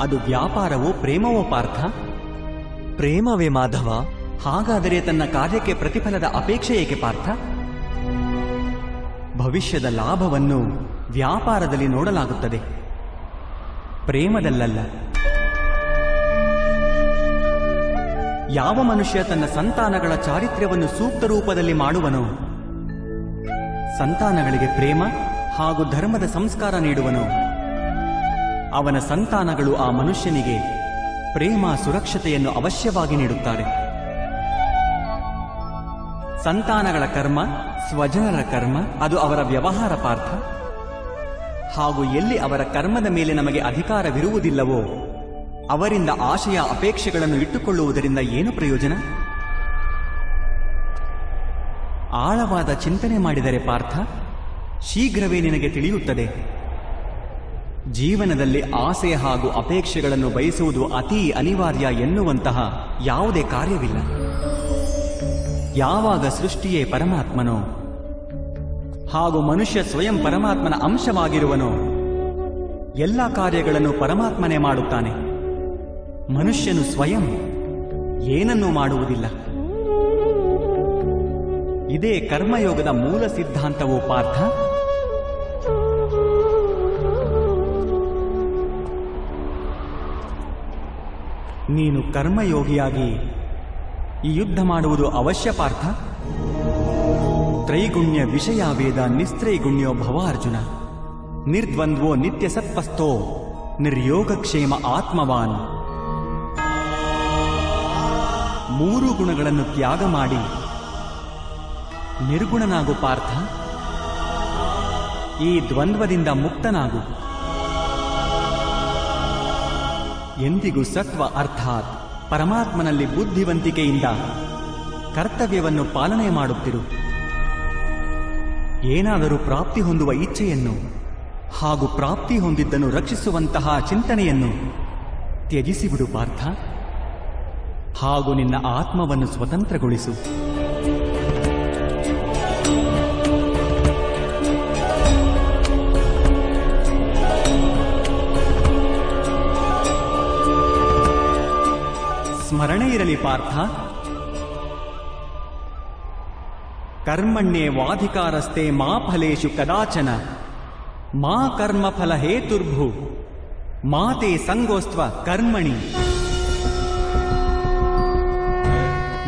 ಅದು ವ್ಯಾಪಾರವೋ ಪ್ರೇಮವೋ ಪಾರ್ಥ? ಪ್ರೇಮವೇ ಮಾಧವ. ಹಾಗಾದರೆ ತನ್ನ ಕಾರ್ಯಕ್ಕೆ ಪ್ರತಿಫಲದ ಅಪೇಕ್ಷೆ ಏಕೆ ಪಾರ್ಥ? ಭವಿಷ್ಯದ ಲಾಭವನ್ನು ವ್ಯಾಪಾರದಲ್ಲಿ ನೋಡಲಾಗುತ್ತದೆ, ಪ್ರೇಮದಲ್ಲಲ್ಲ. ಯಾವ ಮನುಷ್ಯ ತನ್ನ ಸಂತಾನಗಳ ಚಾರಿತ್ರ್ಯವನ್ನು ಸೂಕ್ತ ರೂಪದಲ್ಲಿ ಮಾಡುವನೋ, ಸಂತಾನಗಳಿಗೆ ಪ್ರೇಮ ಹಾಗೂ ಧರ್ಮದ ಸಂಸ್ಕಾರ ನೀಡುವನೋ, ಅವನ ಸಂತಾನಗಳು ಆ ಮನುಷ್ಯನಿಗೆ ಪ್ರೇಮ ಸುರಕ್ಷತೆಯನ್ನು ಅವಶ್ಯವಾಗಿ ನೀಡುತ್ತಾರೆ. ಸಂತಾನಗಳ ಕರ್ಮ, ಸ್ವಜನರ ಕರ್ಮ ಅದು ಅವರ ವ್ಯವಹಾರ ಪಾರ್ಥ. ಹಾಗೂ ಎಲ್ಲಿ ಅವರ ಕರ್ಮದ ಮೇಲೆ ನಮಗೆ ಅಧಿಕಾರವಿರುವುದಿಲ್ಲವೋ ಅವರಿಂದ ಆಶಯ ಅಪೇಕ್ಷೆಗಳನ್ನು ಇಟ್ಟುಕೊಳ್ಳುವುದರಿಂದ ಏನು ಪ್ರಯೋಜನ? ಆಳವಾದ ಚಿಂತನೆ ಮಾಡಿದರೆ ಪಾರ್ಥ, ಶೀಘ್ರವೇ ನಿನಗೆ ತಿಳಿಯುತ್ತದೆ. ಜೀವನದಲ್ಲಿ ಆಸೆ ಹಾಗೂ ಅಪೇಕ್ಷೆಗಳನ್ನು ಬಯಸುವುದು ಅತೀ ಅನಿವಾರ್ಯ ಎನ್ನುವಂತಹ ಯಾವುದೇ ಕಾರ್ಯವಿಲ್ಲ. ಯಾವಾಗ ಸೃಷ್ಟಿಯೇ ಪರಮಾತ್ಮನೋ ಹಾಗೂ ಮನುಷ್ಯ ಸ್ವಯಂ ಪರಮಾತ್ಮನ ಅಂಶವಾಗಿರುವನೋ ಎಲ್ಲ ಕಾರ್ಯಗಳನ್ನು ಪರಮಾತ್ಮನೇ ಮಾಡುತ್ತಾನೆ. ಮನುಷ್ಯನು ಸ್ವಯಂ ಏನನ್ನೂ ಮಾಡುವುದಿಲ್ಲ. ಇದೇ ಕರ್ಮಯೋಗದ ಮೂಲ ಸಿದ್ಧಾಂತವೋ ಪಾರ್ಥ. ನೀನು ಕರ್ಮಯೋಗಿಯಾಗಿ ಈ ಯುದ್ಧ ಮಾಡುವುದು ಅವಶ್ಯ ಪಾರ್ಥ. ತ್ರೈಗುಣ್ಯ ವಿಷಯ ವೇದ ನಿಸ್ತ್ರೈಗುಣ್ಯೋ ಭವ ಅರ್ಜುನ. ನಿರ್ದ್ವಂದ್ವೋ ನಿತ್ಯ ಸತ್ಪಸ್ಥೋ ನಿರ್ಯೋಗಕ್ಷೇಮ ಆತ್ಮವಾನ್. ಮೂರು ಗುಣಗಳನ್ನು ತ್ಯಾಗ ಮಾಡಿ ನಿರ್ಗುಣನಾಗು ಪಾರ್ಥ. ಈ ದ್ವಂದ್ವದಿಂದ ಮುಕ್ತನಾಗು. ಎಂದಿಗೂ ಸತ್ವ ಅರ್ಥಾತ್ ಪರಮಾತ್ಮನಲ್ಲಿ ಬುದ್ಧಿವಂತಿಕೆಯಿಂದ ಕರ್ತವ್ಯವನ್ನು ಪಾಲನೆ ಮಾಡುತ್ತಿರು. ಏನಾದರೂ ಪ್ರಾಪ್ತಿ ಹೊಂದುವ ಇಚ್ಛೆಯನ್ನು ಹಾಗೂ ಪ್ರಾಪ್ತಿ ಹೊಂದಿದ್ದನ್ನು ರಕ್ಷಿಸುವಂತಹ ಚಿಂತನೆಯನ್ನು ತ್ಯಜಿಸಿಬಿಡು ಪಾರ್ಥ. ಹಾಗೂ ನಿನ್ನ ಆತ್ಮವನ್ನು ಸ್ವತಂತ್ರಗೊಳಿಸು. ಸ್ಮರಣೆ ಇರಲಿ ಪಾರ್ಥ, ಕರ್ಮಣ್ಯೇವಾಧಿಕಾರಸ್ತೆ ಮಾ ಫಲೇಷು ಕದಾಚನ ಮಾ ಕರ್ಮಫಲ ಹೇತುರ್ಭು ಮಾತೆ ಸಂಗೋಸ್ತ್ವ ಕರ್ಮಣಿ.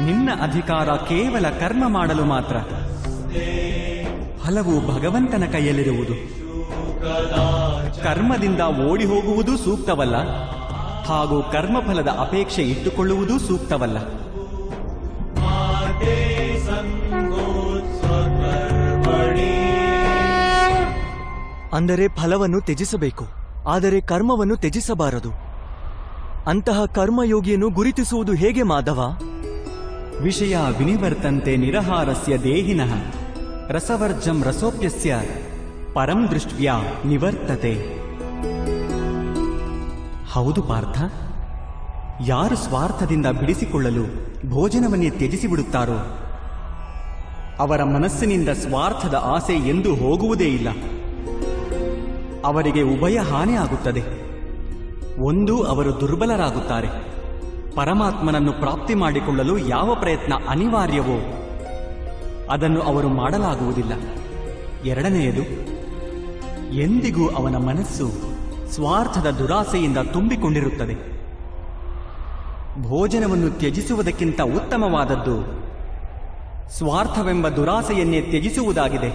ನಿನ್ನ ಅಧಿಕಾರ ಕೇವಲ ಕರ್ಮ ಮಾಡಲು ಮಾತ್ರ. ಫಲವು ಭಗವಂತನ ಕೈಯಲ್ಲಿರುವುದು. ಕರ್ಮದಿಂದ ಓಡಿ ಹೋಗುವುದೂ ಸೂಕ್ತವಲ್ಲ, ಹಾಗೂ ಕರ್ಮಫಲದ ಅಪೇಕ್ಷೆ ಇಟ್ಟುಕೊಳ್ಳುವುದೂ ಸೂಕ್ತವಲ್ಲ. ಅಂದರೆ ಫಲವನ್ನು ತ್ಯಜಿಸಬೇಕು, ಆದರೆ ಕರ್ಮವನ್ನು ತ್ಯಜಿಸಬಾರದು. ಅಂತಹ ಕರ್ಮಯೋಗಿಯನ್ನು ಗುರುತಿಸುವುದು ಹೇಗೆ ಮಾಧವ? ವಿಷಯ ವಿನಿವರ್ತಂತೆ ನಿರಹಾರಸ್ಯ ದೇಹಿನಃ ರಸವರ್ಜಂ ರಸೋಪ್ಯಸ್ಯ ಪರಂ ದೃಷ್ಟ್ಯಾ ನಿವರ್ತತೆ. ಹೌದು ಪಾರ್ಥ, ಯಾರು ಸ್ವಾರ್ಥದಿಂದ ಬಿಡಿಸಿಕೊಳ್ಳಲು ಭೋಜನವನ್ನೇ ತ್ಯಜಿಸಿಬಿಡುತ್ತಾರೋ ಅವರ ಮನಸ್ಸಿನಿಂದ ಸ್ವಾರ್ಥದ ಆಸೆ ಎಂದೂ ಹೋಗುವುದೇ ಇಲ್ಲ. ಅವರಿಗೆ ಉಭಯ ಹಾನಿ ಆಗುತ್ತದೆ. ಒಂದು, ಅವರು ದುರ್ಬಲರಾಗುತ್ತಾರೆ. ಪರಮಾತ್ಮನನ್ನು ಪ್ರಾಪ್ತಿ ಮಾಡಿಕೊಳ್ಳಲು ಯಾವ ಪ್ರಯತ್ನ ಅನಿವಾರ್ಯವೋ ಅದನ್ನು ಅವರು ಮಾಡಲಾಗುವುದಿಲ್ಲ. ಎರಡನೆಯದು, ಎಂದಿಗೂ ಅವನ ಮನಸ್ಸು ಸ್ವಾರ್ಥದ ದುರಾಸೆಯಿಂದ ತುಂಬಿಕೊಂಡಿರುತ್ತದೆ. ಭೋಜನವನ್ನು ತ್ಯಜಿಸುವುದಕ್ಕಿಂತ ಉತ್ತಮವಾದದ್ದು ಸ್ವಾರ್ಥವೆಂಬ ದುರಾಸೆಯನ್ನೇ ತ್ಯಜಿಸುವುದಾಗಿದೆ.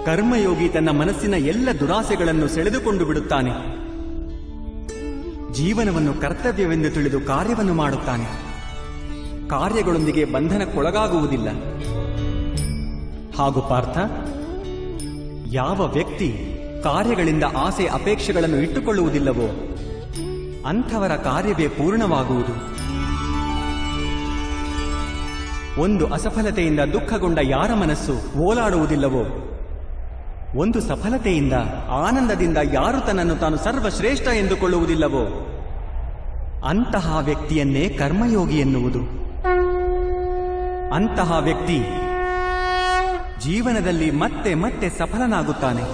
ಕರ್ಮಯೋಗಿ ತನ್ನ ಮನಸ್ಸಿನ ಎಲ್ಲ ದುರಾಸೆಗಳನ್ನು ಸೆಳೆದುಕೊಂಡು ಬಿಡುತ್ತಾನೆ. ಜೀವನವನ್ನು ಕರ್ತವ್ಯವೆಂದು ತಿಳಿದು ಕಾರ್ಯವನ್ನು ಮಾಡುತ್ತಾನೆ. ಕಾರ್ಯಗಳೊಂದಿಗೆ ಬಂಧನಕ್ಕೊಳಗಾಗುವುದಿಲ್ಲ. ಹಾಗೂ ಪಾರ್ಥ, ಯಾವ ವ್ಯಕ್ತಿ ಕಾರ್ಯಗಳಿಂದ ಆಸೆ ಅಪೇಕ್ಷೆಗಳನ್ನು ಇಟ್ಟುಕೊಳ್ಳುವುದಿಲ್ಲವೋ ಅಂಥವರ ಕಾರ್ಯವೇ ಪೂರ್ಣವಾಗುವುದು. ಒಂದು ಅಸಫಲತೆಯಿಂದ ದುಃಖಗೊಂಡ ಯಾರ ಮನಸ್ಸು ಓಲಾಡುವುದಿಲ್ಲವೋ, ಒಂದು ಸಫಲತೆಯಿಂದ ಆನಂದದಿಂದ ಯಾರು ತನ್ನನ್ನು ತಾನು ಸರ್ವಶ್ರೇಷ್ಠ ಎಂದುಕೊಳ್ಳುವುದಿಲ್ಲವೋ ಅಂತಹ ವ್ಯಕ್ತಿಯನ್ನೇ ಕರ್ಮಯೋಗಿ ಎನ್ನುವುದು. ಅಂತಹ ವ್ಯಕ್ತಿ ಜೀವನದಲ್ಲಿ ಮತ್ತೆ ಮತ್ತೆ ಸಫಲನಾಗುತ್ತಾನೆ.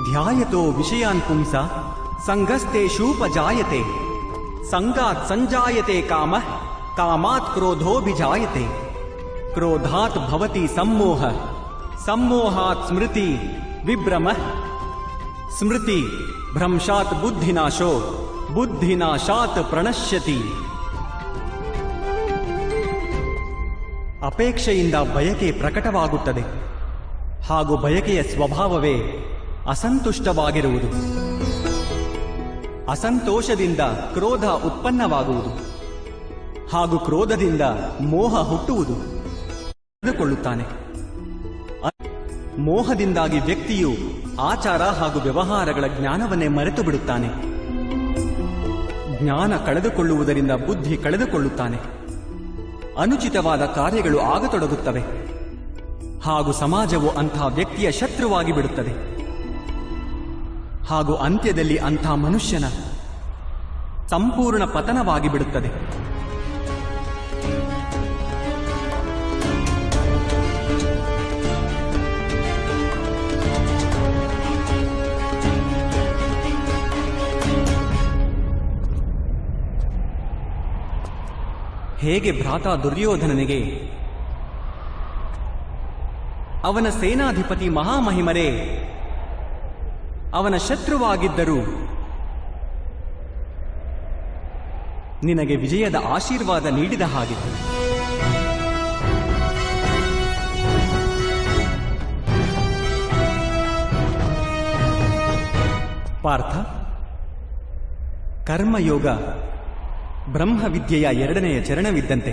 ಧ್ಯಾಯತೋ ವಿಷಯಾನ್ ಪುಂಸ ಸಂಗಸ್ತೆ ಶೂಪಜಾಯತೆ ಸಂಗಾತ್ ಸಂಜಾಯತೆ ಕಾಮ ಕಾಮಾತ್ ಕ್ರೋಧೋಭಿಜಾಯತೆ ಕ್ರೋಧಾತ್ ಭವತಿ ಸಮ್ಮೋಹ ಸಮ್ಮೋಹಾತ್ ಸ್ಮೃತಿ ವಿಭ್ರಮ ಸ್ಮೃತಿ ಭ್ರಂಶಾತ್ ಬುದ್ಧಿನಾಶೋ ಬುದ್ಧಿನಾಶಾತ್ ಪ್ರಣಶ್ಯತಿ. ಅಪೇಕ್ಷೆಯಿಂದ ಬಯಕೆ ಪ್ರಕಟವಾಗುತ್ತದೆ, ಹಾಗೂ ಬಯಕೆಯ ಸ್ವಭಾವವೇ ಅಸಂತುಷ್ಟವಾಗಿರುವುದು. ಅಸಂತೋಷದಿಂದ ಕ್ರೋಧ ಉತ್ಪನ್ನವಾಗುವುದು, ಹಾಗೂ ಕ್ರೋಧದಿಂದ ಮೋಹ ಹುಟ್ಟುವುದು. ತಿಳಿದುಕೊಳ್ಳುತ್ತಾನೆ. ಮೋಹದಿಂದಾಗಿ ವ್ಯಕ್ತಿಯು ಆಚಾರ ಹಾಗೂ ವ್ಯವಹಾರಗಳ ಜ್ಞಾನವನ್ನೇ ಮರೆತು ಬಿಡುತ್ತಾನೆ. ಜ್ಞಾನ ಕಳೆದುಕೊಳ್ಳುವುದರಿಂದ ಬುದ್ಧಿ ಕಳೆದುಕೊಳ್ಳುತ್ತಾನೆ. ಅನುಚಿತವಾದ ಕಾರ್ಯಗಳು ಆಗತೊಡಗುತ್ತವೆ, ಹಾಗೂ ಸಮಾಜವು ಅಂಥ ವ್ಯಕ್ತಿಯ ಶತ್ರುವಾಗಿ ಬಿಡುತ್ತದೆ. ಹಾಗೂ ಅಂತ್ಯದಲ್ಲಿ ಅಂಥ ಮನುಷ್ಯನ ಸಂಪೂರ್ಣ ಪತನವಾಗಿ ಬಿಡುತ್ತದೆ. ಹೇಗೆ ಭ್ರಾತ ದುರ್ಯೋಧನನಿಗೆ ಅವನ ಸೇನಾಧಿಪತಿ ಮಹಾಮಹಿಮರೇ ಅವನ ಶತ್ರುವಾಗಿದ್ದರೂ ನಿನಗೆ ವಿಜಯದ ಆಶೀರ್ವಾದ ನೀಡಿದ ಹಾಗೆ, ಪಾರ್ಥ, ಕರ್ಮಯೋಗ ಬ್ರಹ್ಮವಿದ್ಯೆಯ ಎರಡನೆಯ ಚರಣವಿದ್ದಂತೆ.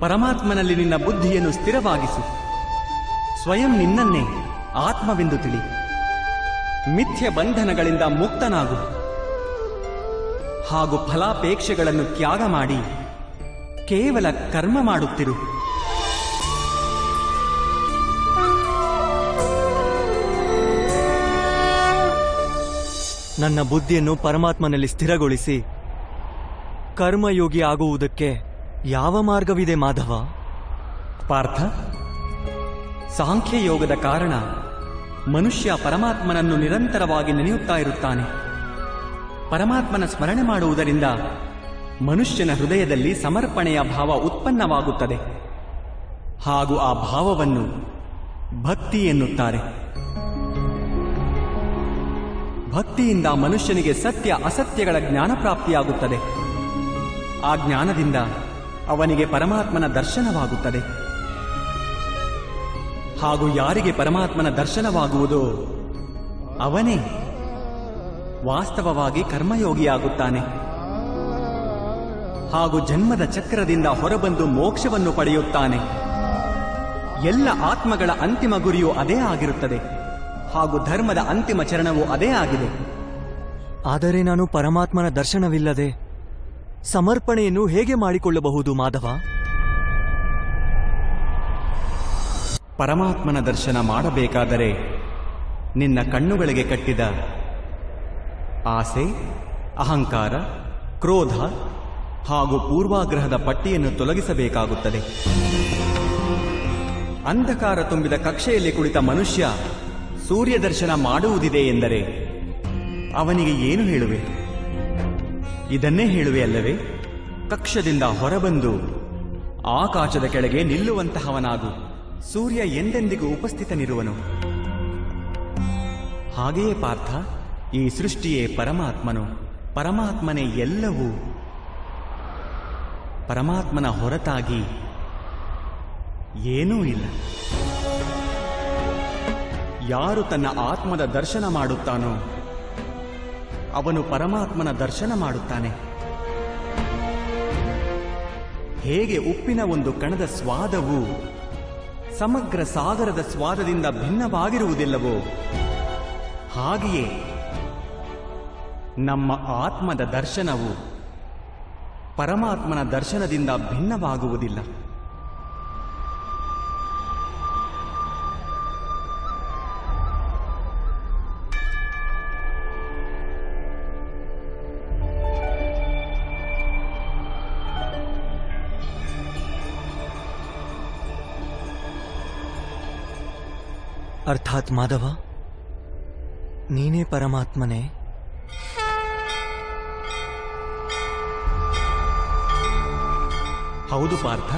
ಪರಮಾತ್ಮನಲ್ಲಿ ನಿನ್ನ ಬುದ್ಧಿಯನ್ನು ಸ್ಥಿರವಾಗಿಸು. ಸ್ವಯಂ ನಿನ್ನನ್ನೇ ಆತ್ಮವೆಂದು ತಿಳಿ. ಮಿಥ್ಯ ಬಂಧನಗಳಿಂದ ಮುಕ್ತನಾಗು. ಹಾಗೂ ಫಲಾಪೇಕ್ಷೆಗಳನ್ನು ತ್ಯಾಗ ಮಾಡಿ ಕೇವಲ ಕರ್ಮ ಮಾಡುತ್ತಿರು. ನನ್ನ ಬುದ್ಧಿಯನ್ನು ಪರಮಾತ್ಮನಲ್ಲಿ ಸ್ಥಿರಗೊಳಿಸಿ ಕರ್ಮಯೋಗಿ ಆಗುವುದಕ್ಕೆ ಯಾವ ಮಾರ್ಗವಿದೆ ಮಾಧವ? ಪಾರ್ಥ, ಸಾಂಖ್ಯಯೋಗದ ಕಾರಣ ಮನುಷ್ಯ ಪರಮಾತ್ಮನನ್ನು ನಿರಂತರವಾಗಿ ನೆನೆಯುತ್ತಾ ಇರುತ್ತಾನೆ. ಪರಮಾತ್ಮನ ಸ್ಮರಣೆ ಮಾಡುವುದರಿಂದ ಮನುಷ್ಯನ ಹೃದಯದಲ್ಲಿ ಸಮರ್ಪಣೆಯ ಭಾವ ಉತ್ಪನ್ನವಾಗುತ್ತದೆ. ಹಾಗೂ ಆ ಭಾವವನ್ನು ಭಕ್ತಿ ಎನ್ನುತ್ತಾರೆ. ಭಕ್ತಿಯಿಂದ ಮನುಷ್ಯನಿಗೆ ಸತ್ಯ ಅಸತ್ಯಗಳ ಜ್ಞಾನ ಪ್ರಾಪ್ತಿಯಾಗುತ್ತದೆ. ಆ ಜ್ಞಾನದಿಂದ ಅವನಿಗೆ ಪರಮಾತ್ಮನ ದರ್ಶನವಾಗುತ್ತದೆ. ಹಾಗೂ ಯಾರಿಗೆ ಪರಮಾತ್ಮನ ದರ್ಶನವಾಗುವುದೋ ಅವನೇ ವಾಸ್ತವವಾಗಿ ಕರ್ಮಯೋಗಿಯಾಗುತ್ತಾನೆ. ಹಾಗೂ ಜನ್ಮದ ಚಕ್ರದಿಂದ ಹೊರಬಂದು ಮೋಕ್ಷವನ್ನು ಪಡೆಯುತ್ತಾನೆ. ಎಲ್ಲ ಆತ್ಮಗಳ ಅಂತಿಮ ಗುರಿಯೂ ಅದೇ ಆಗಿರುತ್ತದೆ. ಹಾಗೂ ಧರ್ಮದ ಅಂತಿಮ ಚರಣವೂ ಅದೇ ಆಗಿದೆ. ಆದರೆ ನಾನು ಪರಮಾತ್ಮನ ದರ್ಶನವಿಲ್ಲದೆ ಸಮರ್ಪಣೆಯನ್ನು ಹೇಗೆ ಮಾಡಿಕೊಳ್ಳಬಹುದು ಮಾಧವ? ಪರಮಾತ್ಮನ ದರ್ಶನ ಮಾಡಬೇಕಾದರೆ ನಿನ್ನ ಕಣ್ಣುಗಳಿಗೆ ಕಟ್ಟಿದ ಆಸೆ, ಅಹಂಕಾರ, ಕ್ರೋಧ ಹಾಗೂ ಪೂರ್ವಾಗ್ರಹದ ಪಟ್ಟಿಯನ್ನು ತೊಲಗಿಸಬೇಕಾಗುತ್ತದೆ. ಅಂಧಕಾರ ತುಂಬಿದ ಕಕ್ಷೆಯಲ್ಲಿ ಕುಳಿತ ಮನುಷ್ಯ ಸೂರ್ಯ ದರ್ಶನ ಮಾಡುವುದಿದೆ ಎಂದರೆ ಅವನಿಗೆ ಏನು ಹೇಳುವೆ? ಇದನ್ನೇ ಹೇಳುವೆ ಅಲ್ಲವೇ? ಕಕ್ಷದಿಂದ ಹೊರಬಂದು ಆಕಾಶದ ಕೆಳಗೆ ನಿಲ್ಲುವಂತಹವನಾಗು. ಸೂರ್ಯ ಎಂದೆಂದಿಗೂ ಉಪಸ್ಥಿತನಿರುವನು. ಹಾಗೆಯೇ ಪಾರ್ಥ, ಈ ಸೃಷ್ಟಿಯೇ ಪರಮಾತ್ಮನು, ಪರಮಾತ್ಮನೇ ಎಲ್ಲವೂ. ಪರಮಾತ್ಮನ ಹೊರತಾಗಿ ಏನೂ ಇಲ್ಲ. ಯಾರು ತನ್ನ ಆತ್ಮದ ದರ್ಶನ ಮಾಡುತ್ತಾನೋ ಅವನು ಪರಮಾತ್ಮನ ದರ್ಶನ ಮಾಡುತ್ತಾನೆ. ಹೇಗೆ ಉಪ್ಪಿನ ಒಂದು ಕಣದ ಸ್ವಾದವು ಸಮಗ್ರ ಸಾಗರದ ಸ್ವಾದದಿಂದ ಭಿನ್ನವಾಗಿರುವುದಿಲ್ಲವೋ ಹಾಗೆಯೇ ನಮ್ಮ ಆತ್ಮದ ದರ್ಶನವು ಪರಮಾತ್ಮನ ದರ್ಶನದಿಂದ ಭಿನ್ನವಾಗುವುದಿಲ್ಲ. ಅರ್ಥಾತ್ ಮಾಧವ, ನೀನೇ ಪರಮಾತ್ಮನೇ? ಹೌದು ಪಾರ್ಥ,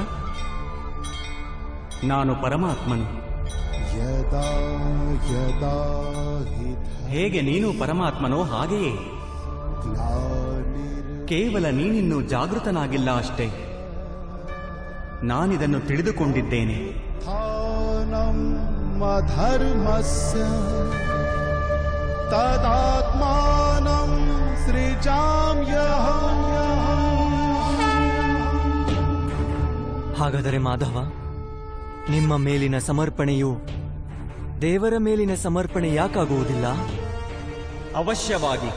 ನಾನು ಪರಮಾತ್ಮನು. ಯದಾ ಯದಾ ಹಿ ಹೇಗೆ ನೀನು ಪರಮಾತ್ಮನೋ ಹಾಗೆಯೇ ಗ್ಲಾನಿರ್ ಕೇವಲ ನೀನಿನ್ನೂ ಜಾಗೃತನಾಗಿಲ್ಲ ಅಷ್ಟೇ. ನಾನಿದನ್ನು ತಿಳಿದುಕೊಂಡಿದ್ದೇನೆ. ಸ್ಥಾನಂ ಅಧರ್ಮಸ್ಯ ತದಾತ್ಮಾನಂ ಸೃಜಾಮ್ಯಹಂ. ಹಾಗಾದರೆ ಮಾಧವ, ನಿಮ್ಮ ಮೇಲಿನ ಸಮರ್ಪಣೆಯು ದೇವರ ಮೇಲಿನ ಸಮರ್ಪಣೆ ಯಾಕಾಗುವುದಿಲ್ಲ? ಅವಶ್ಯವಾಗಿ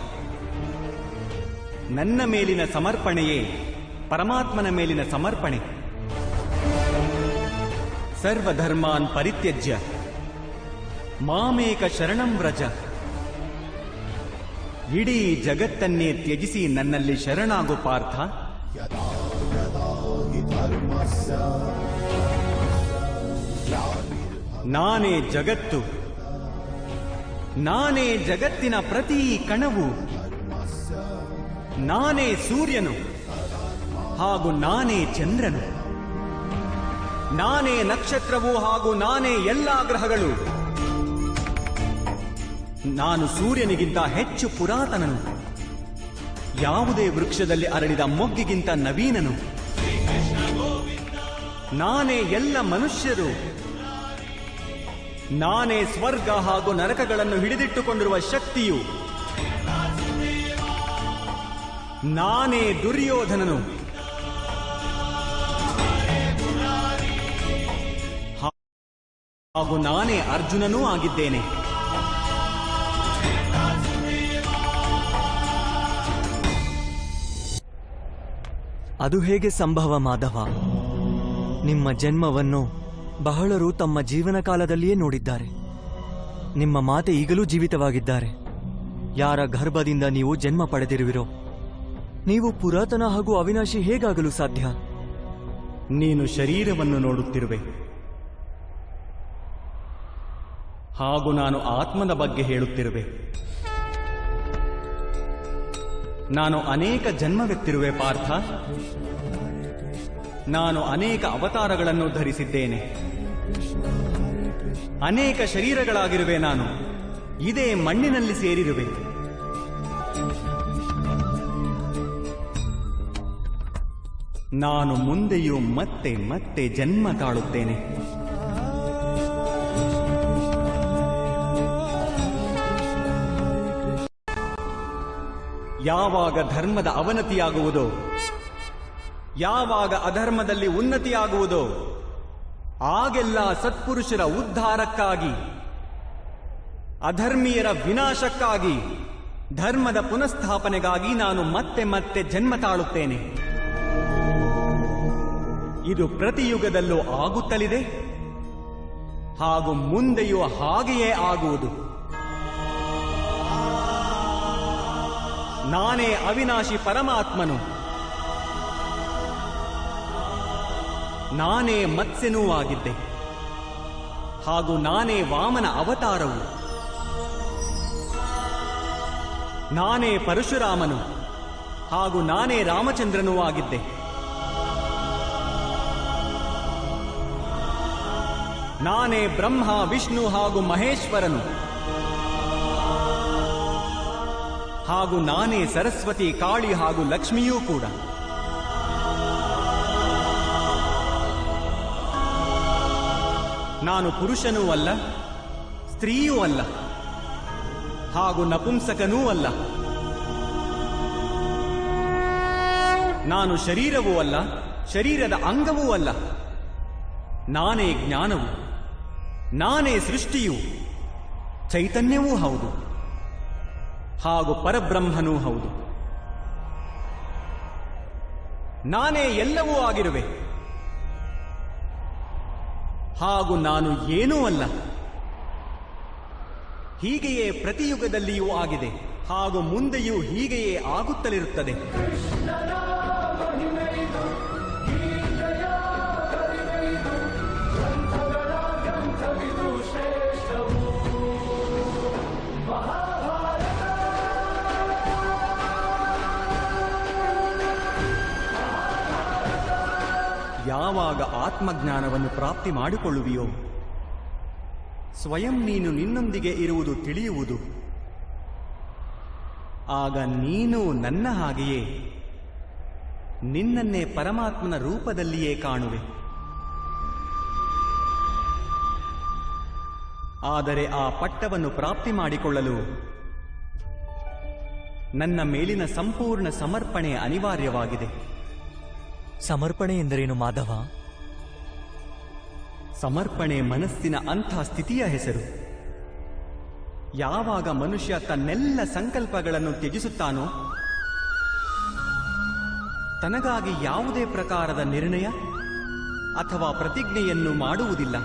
ನನ್ನ ಮೇಲಿನ ಸಮರ್ಪಣೆಯೇ ಪರಮಾತ್ಮನ ಮೇಲಿನ ಸಮರ್ಪಣೆ. ಸರ್ವಧರ್ಮಾನ್ ಪರಿತ್ಯಜ್ಯ ಮಾಮೇಕ ಶರಣಂ ವ್ರಜ. ಇಡೀ ಜಗತ್ತನ್ನೇ ತ್ಯಜಿಸಿ ನನ್ನಲ್ಲಿ ಶರಣಾಗು ಪಾರ್ಥ. ಯದಾ ಯದಾ ಹಿ ಧರ್ಮಸ್ಯ ನಾನೇ ಜಗತ್ತು, ನಾನೇ ಜಗತ್ತಿನ ಪ್ರತಿ ಕಣವು, ನಾನೇ ಸೂರ್ಯನು ಹಾಗೂ ನಾನೇ ಚಂದ್ರನು, ನಾನೇ ನಕ್ಷತ್ರವು ಹಾಗೂ ನಾನೇ ಎಲ್ಲಾ ಗ್ರಹಗಳು. ನಾನು ಸೂರ್ಯನಿಗಿಂತ ಹೆಚ್ಚು ಪುರಾತನನು, ಯಾವುದೇ ವೃಕ್ಷದಲ್ಲಿ ಅರಳಿದ ಮೊಗ್ಗಿಗಿಂತ ನವೀನನು. ನಾನೇ ಎಲ್ಲ ಮನುಷ್ಯರು, ನಾನೇ ಸ್ವರ್ಗ ಹಾಗೂ ನರಕಗಳನ್ನು ಹಿಡಿದಿಟ್ಟುಕೊಂಡಿರುವ ಶಕ್ತಿಯು, ನಾನೇ ದುರ್ಯೋಧನನು ಹಾಗೂ ನಾನೇ ಅರ್ಜುನನೂ ಆಗಿದ್ದೇನೆ. ಅದು ಹೇಗೆ ಸಂಭವ ಮಾಧವ? ನಿಮ್ಮ ಜನ್ಮವನ್ನು ಬಹಳರು ತಮ್ಮ ಜೀವನ ಕಾಲದಲ್ಲಿಯೇ ನೋಡಿದ್ದಾರೆ. ನಿಮ್ಮ ಮಾತೆ ಈಗಲೂ ಜೀವಿತವಾಗಿದ್ದಾರೆ. ಯಾರ ಗರ್ಭದಿಂದ ನೀವು ಜನ್ಮ ಪಡೆದಿರುವಿರೋ ನೀವು ಪುರಾತನ ಹಾಗೂ ಅವಿನಾಶಿ ಹೇಗಾಗಲು ಸಾಧ್ಯ? ನೀನು ಶರೀರವನ್ನು ನೋಡುತ್ತಿರುವೆ, ಹಾಗೂ ನಾನು ಆತ್ಮದ ಬಗ್ಗೆ ಹೇಳುತ್ತಿರುವೆ. ನಾನು ಅನೇಕ ಜನ್ಮವೆತ್ತಿರುವೆ ಪಾರ್ಥ. ನಾನು ಅನೇಕ ಅವತಾರಗಳನ್ನು ಧರಿಸಿದ್ದೇನೆ, ಅನೇಕ ಶರೀರಗಳಾಗಿರುವೆ. ನಾನು ಇದೇ ಮಣ್ಣಿನಲ್ಲಿ ಸೇರಿರುವೆ. ನಾನು ಮುಂದೆಯೂ ಮತ್ತೆ ಮತ್ತೆ ಜನ್ಮ ತಾಳುತ್ತೇನೆ. ಯಾವಾಗ ಧರ್ಮದ ಅವನತಿಯಾಗುವುದೋ, ಯಾವಾಗ ಅಧರ್ಮದಲ್ಲಿ ಉನ್ನತಿಯಾಗುವುದೋ, ಆಗೆಲ್ಲ ಸತ್ಪುರುಷರ ಉದ್ಧಾರಕ್ಕಾಗಿ, ಅಧರ್ಮೀಯರ ವಿನಾಶಕ್ಕಾಗಿ, ಧರ್ಮದ ಪುನಃಸ್ಥಾಪನೆಗಾಗಿ ನಾನು ಮತ್ತೆ ಮತ್ತೆ ಜನ್ಮ ತಾಳುತ್ತೇನೆ. ಇದು ಪ್ರತಿಯುಗದಲ್ಲೂ ಆಗುತ್ತಲಿದೆ, ಹಾಗೂ ಮುಂದೆಯೂ ಹಾಗೆಯೇ ಆಗುವುದು. ನಾನೇ ಅವಿನಾಶಿ ಪರಮಾತ್ಮನು. ನಾನೇ ಮತ್ಸ್ಯನೂ ಆಗಿದ್ದೆ, ಹಾಗೂ ನಾನೇ ವಾಮನ ಅವತಾರವು. ನಾನೇ ಪರಶುರಾಮನು, ಹಾಗೂ ನಾನೇ ರಾಮಚಂದ್ರನೂ ಆಗಿದ್ದೆ. ನಾನೇ ಬ್ರಹ್ಮ, ವಿಷ್ಣು ಹಾಗೂ ಮಹೇಶ್ವರನು, ಹಾಗೂ ನಾನೇ ಸರಸ್ವತಿ, ಕಾಳಿ ಹಾಗೂ ಲಕ್ಷ್ಮಿಯೂ ಕೂಡ. ನಾನು ಪುರುಷನೂ ಅಲ್ಲ, ಸ್ತ್ರೀಯೂ ಅಲ್ಲ, ಹಾಗೂ ನಪುಂಸಕನೂ ಅಲ್ಲ. ನಾನು ಶರೀರವೂ ಅಲ್ಲ, ಶರೀರದ ಅಂಗವೂ ಅಲ್ಲ. ನಾನೇ ಜ್ಞಾನವು, ನಾನೇ ಸೃಷ್ಟಿಯೂ, ಚೈತನ್ಯವೂ ಹೌದು, ಹಾಗೂ ಪರಬ್ರಹ್ಮನೂ ಹೌದು. ನಾನೇ ಎಲ್ಲವೂ ಆಗಿರುವೆ, ಹಾಗೂ ನಾನು ಏನೂ ಅಲ್ಲ. ಹೀಗೆಯೇ ಪ್ರತಿಯುಗದಲ್ಲಿಯೂ ಆಗಿದೆ, ಹಾಗೂ ಮುಂದೆಯೂ ಹೀಗೆಯೇ ಆಗುತ್ತಲಿರುತ್ತದೆ. ಯಾವಾಗ ಆತ್ಮಜ್ಞಾನವನ್ನು ಪ್ರಾಪ್ತಿ ಮಾಡಿಕೊಳ್ಳುವಿಯೋ, ಸ್ವಯಂ ನೀನು ನಿನ್ನೊಂದಿಗೆ ಇರುವುದು ತಿಳಿಯುವುದು. ಆಗ ನೀನು ನನ್ನ ಹಾಗೆಯೇ ನಿನ್ನನ್ನೇ ಪರಮಾತ್ಮನ ರೂಪದಲ್ಲಿಯೇ ಕಾಣುವೆ. ಆದರೆ ಆ ಪಟ್ಟವನ್ನು ಪ್ರಾಪ್ತಿ ಮಾಡಿಕೊಳ್ಳಲು ನನ್ನ ಮೇಲಿನ ಸಂಪೂರ್ಣ ಸಮರ್ಪಣೆ ಅನಿವಾರ್ಯವಾಗಿದೆ. ಸಮರ್ಪಣೆ ಎಂದರೇನು ಮಾಧವ? ಸಮರ್ಪಣೆ ಮನಸ್ಸಿನ ಅಂಥ ಸ್ಥಿತಿಯ ಹೆಸರು. ಯಾವಾಗ ಮನುಷ್ಯ ತನ್ನೆಲ್ಲ ಸಂಕಲ್ಪಗಳನ್ನು ತ್ಯಜಿಸುತ್ತಾನೋ, ತನಗಾಗಿ ಯಾವುದೇ ಪ್ರಕಾರದ ನಿರ್ಣಯ ಅಥವಾ ಪ್ರತಿಜ್ಞೆಯನ್ನು ಮಾಡುವುದಿಲ್ಲ.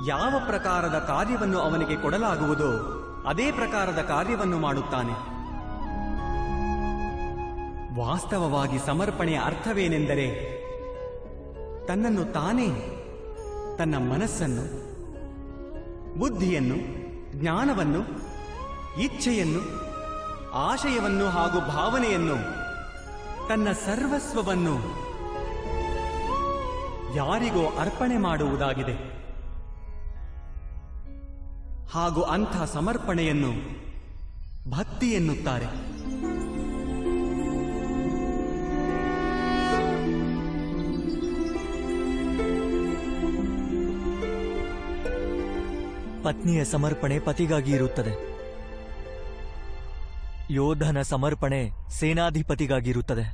ಯಾವ ಪ್ರಕಾರದ ಕಾರ್ಯವನ್ನು ಅವನಿಗೆ ಕೊಡಲಾಗುವುದೋ ಅದೇ ಪ್ರಕಾರದ ಕಾರ್ಯವನ್ನು ಮಾಡುತ್ತಾನೆ. ವಾಸ್ತವವಾಗಿ ಸಮರ್ಪಣೆಯ ಅರ್ಥವೇನೆಂದರೆ, ತನ್ನನ್ನು ತಾನೇ, ತನ್ನ ಮನಸ್ಸನ್ನು, ಬುದ್ಧಿಯನ್ನು, ಜ್ಞಾನವನ್ನು, ಇಚ್ಛೆಯನ್ನು, ಆಶಯವನ್ನು ಹಾಗೂ ಭಾವನೆಯನ್ನು, ತನ್ನ ಸರ್ವಸ್ವವನ್ನು ಯಾರಿಗೋ ಅರ್ಪಣೆ ಮಾಡುವುದಾಗಿದೆ. ಹಾಗೂ ಅಂಥ ಸಮರ್ಪಣೆಯನ್ನು ಭಕ್ತಿ ಎನ್ನುತ್ತಾರೆ. ಪತ್ನಿಯ ಸಮರ್ಪಣೆ ಪತಿಗಾಗಿ ಇರುತ್ತದೆ. ಯೋಧನ ಸಮರ್ಪಣೆ ಸೇನಾಧಿಪತಿಗಾಗಿರುತ್ತದೆ.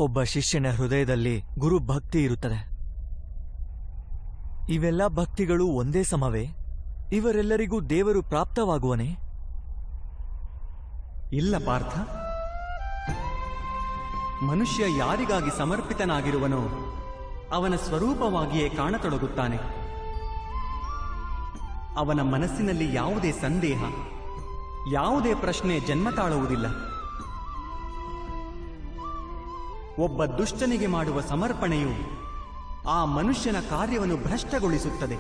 ಒಬ್ಬ ಶಿಷ್ಯನ ಹೃದಯದಲ್ಲಿ ಗುರು ಭಕ್ತಿ ಇರುತ್ತದೆ. ಇವೆಲ್ಲ ಭಕ್ತಿಗಳು ಒಂದೇ ಸಮವೇ? ಇವರೆಲ್ಲರಿಗೂ ದೇವರು ಪ್ರಾಪ್ತವಾಗುವನೇ? ಇಲ್ಲ ಪಾರ್ಥ, ಮನುಷ್ಯ ಯಾರಿಗಾಗಿ ಸಮರ್ಪಿತನಾಗಿರುವನೋ ಅವನ ಸ್ವರೂಪವಾಗಿಯೇ ಕಾಣತೊಡಗುತ್ತಾನೆ. ಅವನ ಮನಸ್ಸಿನಲ್ಲಿ ಯಾವುದೇ ಸಂದೇಹ, ಯಾವುದೇ ಪ್ರಶ್ನೆ ಜನ್ಮ ತಾಳುವುದಿಲ್ಲ. ಒಬ್ಬ ದುಷ್ಟನಿಗೆ ಮಾಡುವ ಸಮರ್ಪಣೆಯು ಆ ಮನುಷ್ಯನ ಕಾರ್ಯವನ್ನು ಭ್ರಷ್ಟಗೊಳಿಸುತ್ತದೆ.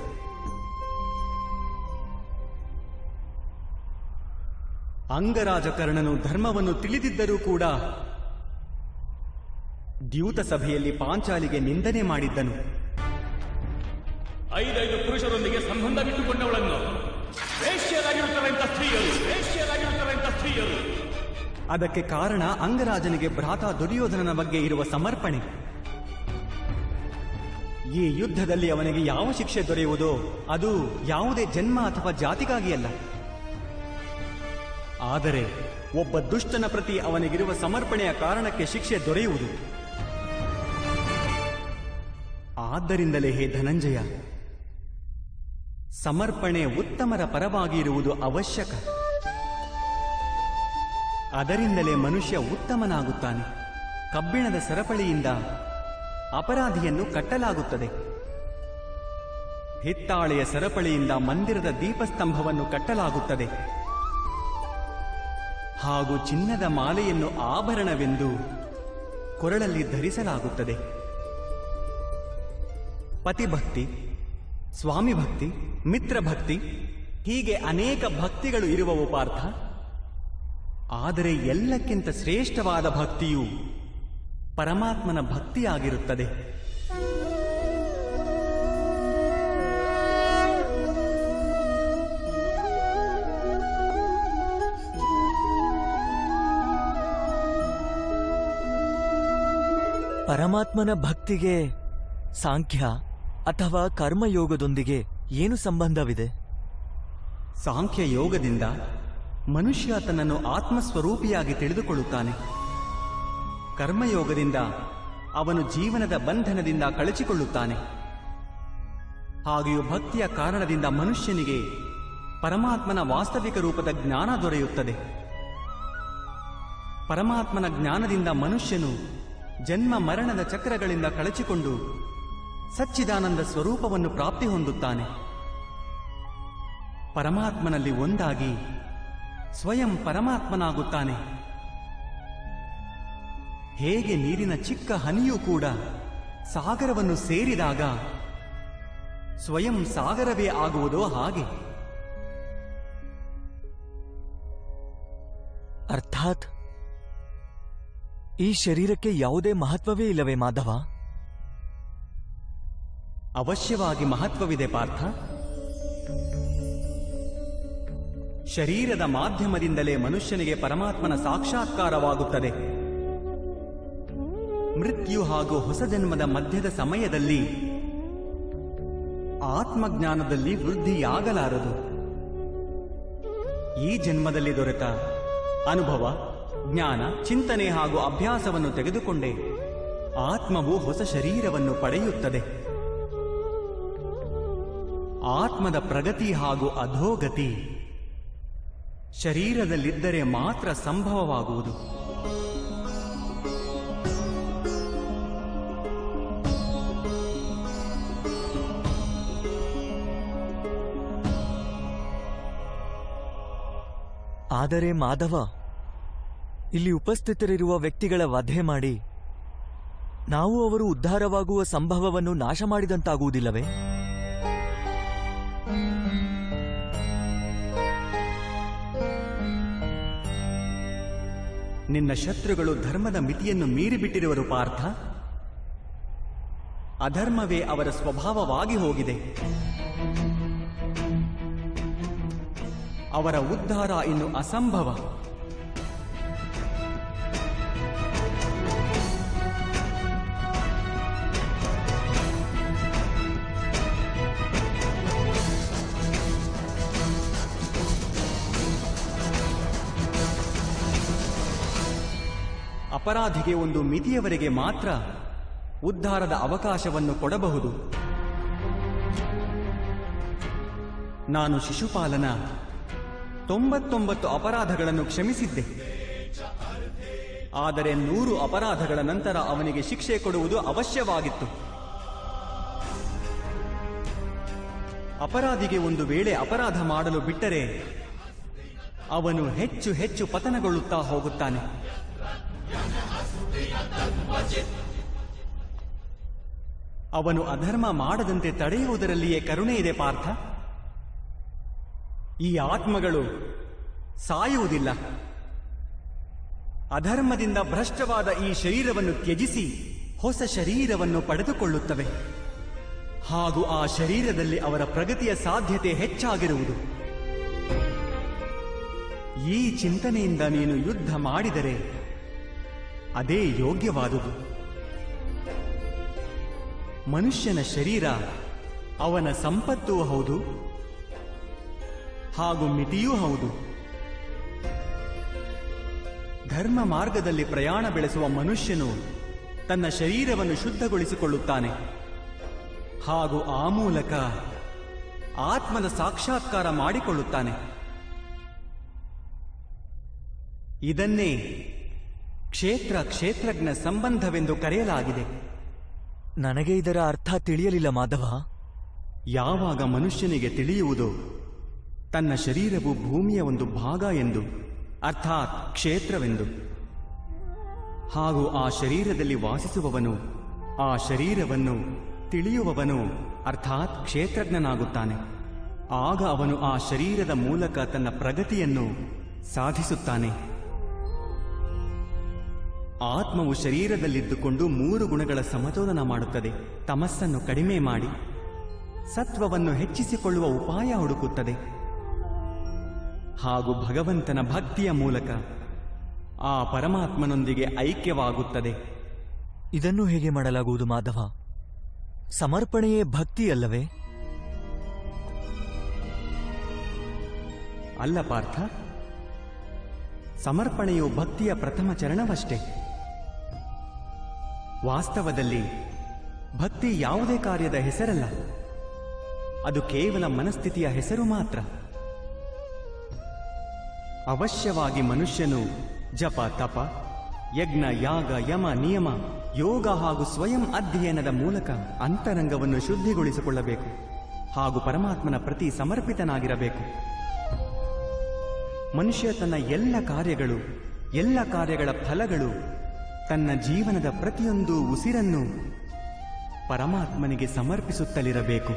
ಅಂಗರಾಜಕರ್ಣನು ಧರ್ಮವನ್ನು ತಿಳಿದಿದ್ದರೂ ಕೂಡ ದ್ಯೂತ ಸಭೆಯಲ್ಲಿ ಪಾಂಚಾಲಿಗೆ ನಿಂದನೆ ಮಾಡಿದ್ದನು. 5 ಪುರುಷರೊಂದಿಗೆ ಸಂಬಂಧವಿಟ್ಟುಕೊಂಡವಳನ್ನು ವೇಶ್ಯರಾಗಿರುತ್ತವೆಂತ ಸ್ತ್ರೀಯರು. ಅದಕ್ಕೆ ಕಾರಣ ಅಂಗರಾಜನಿಗೆ ಭ್ರಾತ ದುರ್ಯೋಧನನ ಬಗ್ಗೆ ಇರುವ ಸಮರ್ಪಣೆ. ಈ ಯುದ್ಧದಲ್ಲಿ ಅವನಿಗೆ ಯಾವ ಶಿಕ್ಷೆ ದೊರೆಯುವುದೋ ಅದು ಯಾವುದೇ ಜನ್ಮ ಅಥವಾ ಜಾತಿಗಾಗಿಯಲ್ಲ, ಆದರೆ ಒಬ್ಬ ದುಷ್ಟನ ಪ್ರತಿ ಅವನಿಗಿರುವ ಸಮರ್ಪಣೆಯ ಕಾರಣಕ್ಕೆ ಶಿಕ್ಷೆ ದೊರೆಯುವುದು. ಆದ್ದರಿಂದಲೇ ಹೇ ಧನಂಜಯ, ಸಮರ್ಪಣೆ ಉತ್ತಮರ ಪರವಾಗಿ ಇರುವುದು ಅವಶ್ಯಕ. ಅದರಿಂದಲೇ ಮನುಷ್ಯ ಉತ್ತಮನಾಗುತ್ತಾನೆ. ಕಬ್ಬಿಣದ ಸರಪಳಿಯಿಂದ ಅಪರಾಧಿಯನ್ನು ಕಟ್ಟಲಾಗುತ್ತದೆ. ಹಿತ್ತಾಳೆಯ ಸರಪಳಿಯಿಂದ ಮಂದಿರದ ದೀಪಸ್ತಂಭವನ್ನು ಕಟ್ಟಲಾಗುತ್ತದೆ. ಹಾಗೂ ಚಿನ್ನದ ಮಾಲೆಯನ್ನು ಆಭರಣವೆಂದು ಕೊರಳಲ್ಲಿ ಧರಿಸಲಾಗುತ್ತದೆ. ಪತಿಭಕ್ತಿ, ಸ್ವಾಮಿ ಭಕ್ತಿ, ಮಿತ್ರಭಕ್ತಿ, ಹೀಗೆ ಅನೇಕ ಭಕ್ತಿಗಳು ಇರುವವು ಪಾರ್ಥ. ಆದರೆ ಎಲ್ಲಕ್ಕಿಂತ ಶ್ರೇಷ್ಠವಾದ ಭಕ್ತಿಯು ಪರಮಾತ್ಮನ ಭಕ್ತಿಯಾಗಿರುತ್ತದೆ. ಪರಮಾತ್ಮನ ಭಕ್ತಿಗೆ ಸಾಂಖ್ಯ ಅಥವಾ ಕರ್ಮಯೋಗದೊಂದಿಗೆ ಏನು ಸಂಬಂಧವಿದೆ? ಸಾಂಖ್ಯ ಯೋಗದಿಂದ ಮನುಷ್ಯ ತನ್ನನ್ನು ಆತ್ಮಸ್ವರೂಪಿಯಾಗಿ ತಿಳಿದುಕೊಳ್ಳುತ್ತಾನೆ. ಕರ್ಮಯೋಗದಿಂದ ಅವನು ಜೀವನದ ಬಂಧನದಿಂದ ಕಳಚಿಕೊಳ್ಳುತ್ತಾನೆ. ಹಾಗೆಯೂ ಭಕ್ತಿಯ ಕಾರಣದಿಂದ ಮನುಷ್ಯನಿಗೆ ಪರಮಾತ್ಮನ ವಾಸ್ತವಿಕ ರೂಪದ ಜ್ಞಾನ ದೊರೆಯುತ್ತದೆ. ಪರಮಾತ್ಮನ ಜ್ಞಾನದಿಂದ ಮನುಷ್ಯನು ಜನ್ಮ ಮರಣದ ಚಕ್ರಗಳಿಂದ ಕಳಚಿಕೊಂಡು ಸಚ್ಚಿದಾನಂದ ಸ್ವರೂಪವನ್ನು ಪ್ರಾಪ್ತಿ ಹೊಂದುತ್ತಾನೆ. ಪರಮಾತ್ಮನಲ್ಲಿ ಒಂದಾಗಿ ಸ್ವಯಂ ಪರಮಾತ್ಮನಾಗುತ್ತಾನೆ. ಹೇಗೆ ನೀರಿನ ಚಿಕ್ಕ ಹನಿಯೂ ಕೂಡ ಸಾಗರವನ್ನು ಸೇರಿದಾಗ ಸ್ವಯಂ ಸಾಗರವೇ ಆಗುವುದೋ ಹಾಗೆ. ಅರ್ಥಾತ್ ಈ ಶರೀರಕ್ಕೆ ಯಾವುದೇ ಮಹತ್ವವೇ ಇಲ್ಲವೇ ಮಾಧವ? ಅವಶ್ಯವಾಗಿ ಮಹತ್ವವಿದೆ ಪಾರ್ಥ. ಶರೀರದ ಮಾಧ್ಯಮದಿಂದಲೇ ಮನುಷ್ಯನಿಗೆ ಪರಮಾತ್ಮನ ಸಾಕ್ಷಾತ್ಕಾರವಾಗುತ್ತದೆ. ಮೃತ್ಯು ಹಾಗೂ ಹೊಸ ಜನ್ಮದ ಮಧ್ಯದ ಸಮಯದಲ್ಲಿ ಆತ್ಮಜ್ಞಾನದಲ್ಲಿ ವೃದ್ಧಿಯಾಗಲಾರದು. ಈ ಜನ್ಮದಲ್ಲಿ ದೊರೆತ ಅನುಭವ, ಜ್ಞಾನ, ಚಿಂತನೆ ಹಾಗೂ ಅಭ್ಯಾಸವನ್ನು ತೆಗೆದುಕೊಂಡೇ ಆತ್ಮವು ಹೊಸ ಶರೀರವನ್ನು ಪಡೆಯುತ್ತದೆ. ಆತ್ಮದ ಪ್ರಗತಿ ಹಾಗೂ ಅಧೋಗತಿ ಶರೀರದಲ್ಲಿದ್ದರೆ ಮಾತ್ರ ಸಂಭವವಾಗುವುದು. ಆದರೆ ಮಾಧವ, ಇಲ್ಲಿ ಉಪಸ್ಥಿತರಿರುವ ವ್ಯಕ್ತಿಗಳ ವಧೆ ಮಾಡಿ ನಾವು ಅವರು ಉದ್ಧಾರವಾಗುವ ಸಂಭವವನ್ನು ನಾಶ ಮಾಡಿದಂತಾಗುವುದಿಲ್ಲವೇ? ನಿನ್ನ ಶತ್ರುಗಳು ಧರ್ಮದ ಮಿತಿಯನ್ನು ಮೀರಿಬಿಟ್ಟಿರುವರು ಪಾರ್ಥ. ಅಧರ್ಮವೇ ಅವರ ಸ್ವಭಾವವಾಗಿ ಹೋಗಿದೆ. ಅವರ ಉದ್ಧಾರ ಇನ್ನು ಅಸಂಭವ. ಅಪರಾಧಿಗೆ ಒಂದು ಮಿತಿಯವರೆಗೆ ಮಾತ್ರ ಉದ್ಧಾರದ ಅವಕಾಶವನ್ನು ಕೊಡಬಹುದು. ನಾನು ಶಿಶುಪಾಲನ 99 ಅಪರಾಧಗಳನ್ನು ಕ್ಷಮಿಸಿದ್ದೆ. ಆದರೆ 100 ಅಪರಾಧಗಳ ನಂತರ ಅವನಿಗೆ ಶಿಕ್ಷೆ ಕೊಡುವುದು ಅವಶ್ಯವಾಗಿತ್ತು. ಅಪರಾಧಿಗೆ ಒಂದು ವೇಳೆ ಅಪರಾಧ ಮಾಡಲು ಬಿಟ್ಟರೆ ಅವನು ಹೆಚ್ಚು ಹೆಚ್ಚು ಪತನಗೊಳ್ಳುತ್ತಾ ಹೋಗುತ್ತಾನೆ. ಅವನು ಅಧರ್ಮ ಮಾಡದಂತೆ ತಡೆಯುವುದರಲ್ಲಿಯೇ ಕರುಣೆ ಇದೆ ಪಾರ್ಥ. ಈ ಆತ್ಮಗಳು ಸಾಯುವುದಿಲ್ಲ. ಅಧರ್ಮದಿಂದ ಭ್ರಷ್ಟವಾದ ಈ ಶರೀರವನ್ನು ತ್ಯಜಿಸಿ ಹೊಸ ಶರೀರವನ್ನು ಪಡೆದುಕೊಳ್ಳುತ್ತವೆ. ಹಾಗೂ ಆ ಶರೀರದಲ್ಲಿ ಅವರ ಪ್ರಗತಿಯ ಸಾಧ್ಯತೆ ಹೆಚ್ಚಾಗಿರುವುದು. ಈ ಚಿಂತನೆಯಿಂದ ನೀನು ಯುದ್ಧ ಮಾಡಿದರೆ ಅದೇ ಯೋಗ್ಯವಾದುದು. ಮನುಷ್ಯನ ಶರೀರ ಅವನ ಸಂಪತ್ತೂ ಹೌದು ಹಾಗೂ ಮಿತಿಯೂ ಹೌದು. ಧರ್ಮ ಮಾರ್ಗದಲ್ಲಿ ಪ್ರಯಾಣ ಬೆಳೆಸುವ ಮನುಷ್ಯನು ತನ್ನ ಶರೀರವನ್ನು ಶುದ್ಧಗೊಳಿಸಿಕೊಳ್ಳುತ್ತಾನೆ ಹಾಗೂ ಆ ಮೂಲಕ ಆತ್ಮದ ಸಾಕ್ಷಾತ್ಕಾರ ಮಾಡಿಕೊಳ್ಳುತ್ತಾನೆ. ಇದನ್ನೇ ಕ್ಷೇತ್ರಜ್ಞ ಸಂಬಂಧವೆಂದು ಕರೆಯಲಾಗಿದೆ. ನನಗೆ ಇದರ ಅರ್ಥ ತಿಳಿಯಲಿಲ್ಲ ಮಾಧವ. ಯಾವಾಗ ಮನುಷ್ಯನಿಗೆ ತಿಳಿಯುವುದೋ ತನ್ನ ಶರೀರವು ಭೂಮಿಯ ಒಂದು ಭಾಗ ಎಂದು, ಅರ್ಥಾತ್ ಕ್ಷೇತ್ರವೆಂದು, ಹಾಗೂ ಆ ಶರೀರದಲ್ಲಿ ವಾಸಿಸುವವನು ಆ ಶರೀರವನ್ನು ತಿಳಿಯುವವನು ಅರ್ಥಾತ್ ಕ್ಷೇತ್ರಜ್ಞನಾಗುತ್ತಾನೆ. ಆಗ ಅವನು ಆ ಶರೀರದ ಮೂಲಕ ತನ್ನ ಪ್ರಗತಿಯನ್ನು ಸಾಧಿಸುತ್ತಾನೆ. ಆತ್ಮವು ಶರೀರದಲ್ಲಿದ್ದುಕೊಂಡು 3 ಗುಣಗಳ ಸಮತೋಲನ ಮಾಡುತ್ತದೆ. ತಮಸ್ಸನ್ನು ಕಡಿಮೆ ಮಾಡಿ ಸತ್ವವನ್ನು ಹೆಚ್ಚಿಸಿಕೊಳ್ಳುವ ಉಪಾಯ ಹುಡುಕುತ್ತದೆ ಹಾಗೂ ಭಗವಂತನ ಭಕ್ತಿಯ ಮೂಲಕ ಆ ಪರಮಾತ್ಮನೊಂದಿಗೆ ಐಕ್ಯವಾಗುತ್ತದೆ. ಇದನ್ನು ಹೇಗೆ ಮಾಡಲಾಗುವುದು ಮಾಧವ? ಸಮರ್ಪಣೆಯೇ ಭಕ್ತಿಯಲ್ಲವೇ? ಅಲ್ಲ ಪಾರ್ಥ, ಸಮರ್ಪಣೆಯು ಭಕ್ತಿಯ ಪ್ರಥಮ ಚರಣವಷ್ಟೇ. ವಾಸ್ತವದಲ್ಲಿ ಭಕ್ತಿ ಯಾವುದೇ ಕಾರ್ಯದ ಹೆಸರಲ್ಲ, ಅದು ಕೇವಲ ಮನಸ್ಥಿತಿಯ ಹೆಸರು ಮಾತ್ರ. ಅವಶ್ಯವಾಗಿ ಮನುಷ್ಯನು ಜಪ, ತಪ, ಯಜ್ಞ, ಯಾಗ, ಯಮ, ನಿಯಮ, ಯೋಗ ಹಾಗೂ ಸ್ವಯಂ ಅಧ್ಯಯನದ ಮೂಲಕ ಅಂತರಂಗವನ್ನು ಶುದ್ಧಿಗೊಳಿಸಿಕೊಳ್ಳಬೇಕು ಹಾಗೂ ಪರಮಾತ್ಮನ ಪ್ರತಿ ಸಮರ್ಪಿತನಾಗಿರಬೇಕು. ಮನುಷ್ಯ ತನ್ನ ಎಲ್ಲ ಕಾರ್ಯಗಳ ಫಲಗಳು, ತನ್ನ ಜೀವನದ ಪ್ರತಿಯೊಂದು ಉಸಿರನ್ನು ಪರಮಾತ್ಮನಿಗೆ ಸಮರ್ಪಿಸುತ್ತಲಿರಬೇಕು.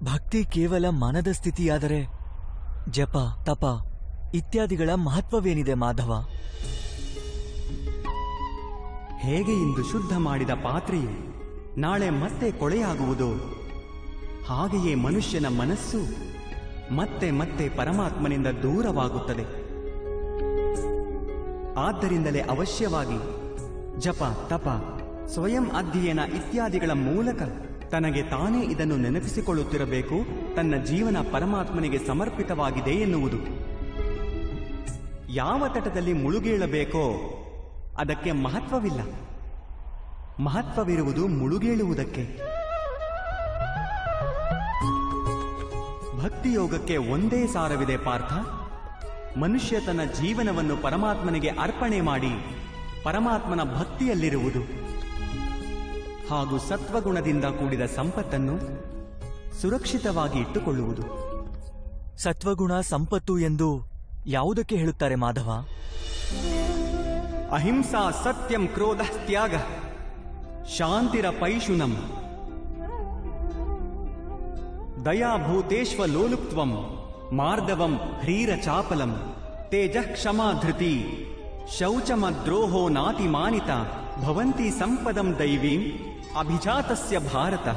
ಭಕ್ತಿ ಕೇವಲ ಮನದ ಸ್ಥಿತಿಯಾದರೆ ಜಪ, ತಪ ಇತ್ಯಾದಿಗಳ ಮಹತ್ವವೇನಿದೆ ಮಾಧವ? ಹೇಗೆ ಇಂದು ಶುದ್ಧ ಮಾಡಿದ ಪಾತ್ರೆಯು ನಾಳೆ ಮತ್ತೆ ಕೊಳೆಯಾಗುವುದೋ ಹಾಗೆಯೇ ಮನುಷ್ಯನ ಮನಸ್ಸು ಮತ್ತೆ ಮತ್ತೆ ಪರಮಾತ್ಮನಿಂದ ದೂರವಾಗುತ್ತದೆ. ಆದ್ದರಿಂದಲೇ ಅವಶ್ಯವಾಗಿ ಜಪ, ತಪ, ಸ್ವಯಂ ಅಧ್ಯಯನ ಇತ್ಯಾದಿಗಳ ಮೂಲಕ ತನಗೆ ತಾನೇ ಇದನ್ನು ನೆನಪಿಸಿಕೊಳ್ಳುತ್ತಿರಬೇಕು. ತನ್ನ ಜೀವನ ಪರಮಾತ್ಮನಿಗೆ ಸಮರ್ಪಿತವಾಗಿದೆ ಎನ್ನುವುದು. ಯಾವ ತಟದಲ್ಲಿ ಮುಳುಗೇಳಬೇಕೋ ಅದಕ್ಕೆ ಮಹತ್ವವಿಲ್ಲ, ಮಹತ್ವವಿರುವುದು ಮುಳುಗೇಳುವುದಕ್ಕೆ. ಭಕ್ತಿಯೋಗಕ್ಕೆ ಒಂದೇ ಸಾರವಿದೆ ಪಾರ್ಥ. ಮನುಷ್ಯ ತನ್ನ ಜೀವನವನ್ನು ಪರಮಾತ್ಮನಿಗೆ ಅರ್ಪಣೆ ಮಾಡಿ ಪರಮಾತ್ಮನ ಭಕ್ತಿಯಲ್ಲಿರುವುದು ಹಾಗೂ ಸತ್ವಗುಣದಿಂದ ಕೂಡಿದ ಸಂಪತ್ತನ್ನು ಸುರಕ್ಷಿತವಾಗಿ ಇಟ್ಟುಕೊಳ್ಳುವುದು. ಸತ್ವಗುಣ, ಸಂಪತ್ತು ಎಂದು ಯಾವುದಕ್ಕೆ ಹೇಳುತ್ತಾರೆ ಮಾಧವ? ಅಹಿಂಸಾ, ಸತ್ಯಂ, ಕ್ರೋಧ, ತ್ಯಾಗ, ಶಾಂತಿರ ಪೈಶುನಂ, ದಯಾಭೂತೇಶ್ವ ಲೋಲುಪ್ತ್ವಂ, ಮಾರ್ದವಂ ಹ್ರೀರ ಚಾಪಲಂ, ತೇಜಃ ಕ್ಷಮಾ ಧೃತಿ, ಶೌಚಮದ್ರೋಹೋ ನಾತಿ ಮಾನಿತ, ಭವಂತಿ ಸಂಪದಂ ದೈವೀಂ ಅಭಿಜಾತಸ್ಯ ಭಾರತ.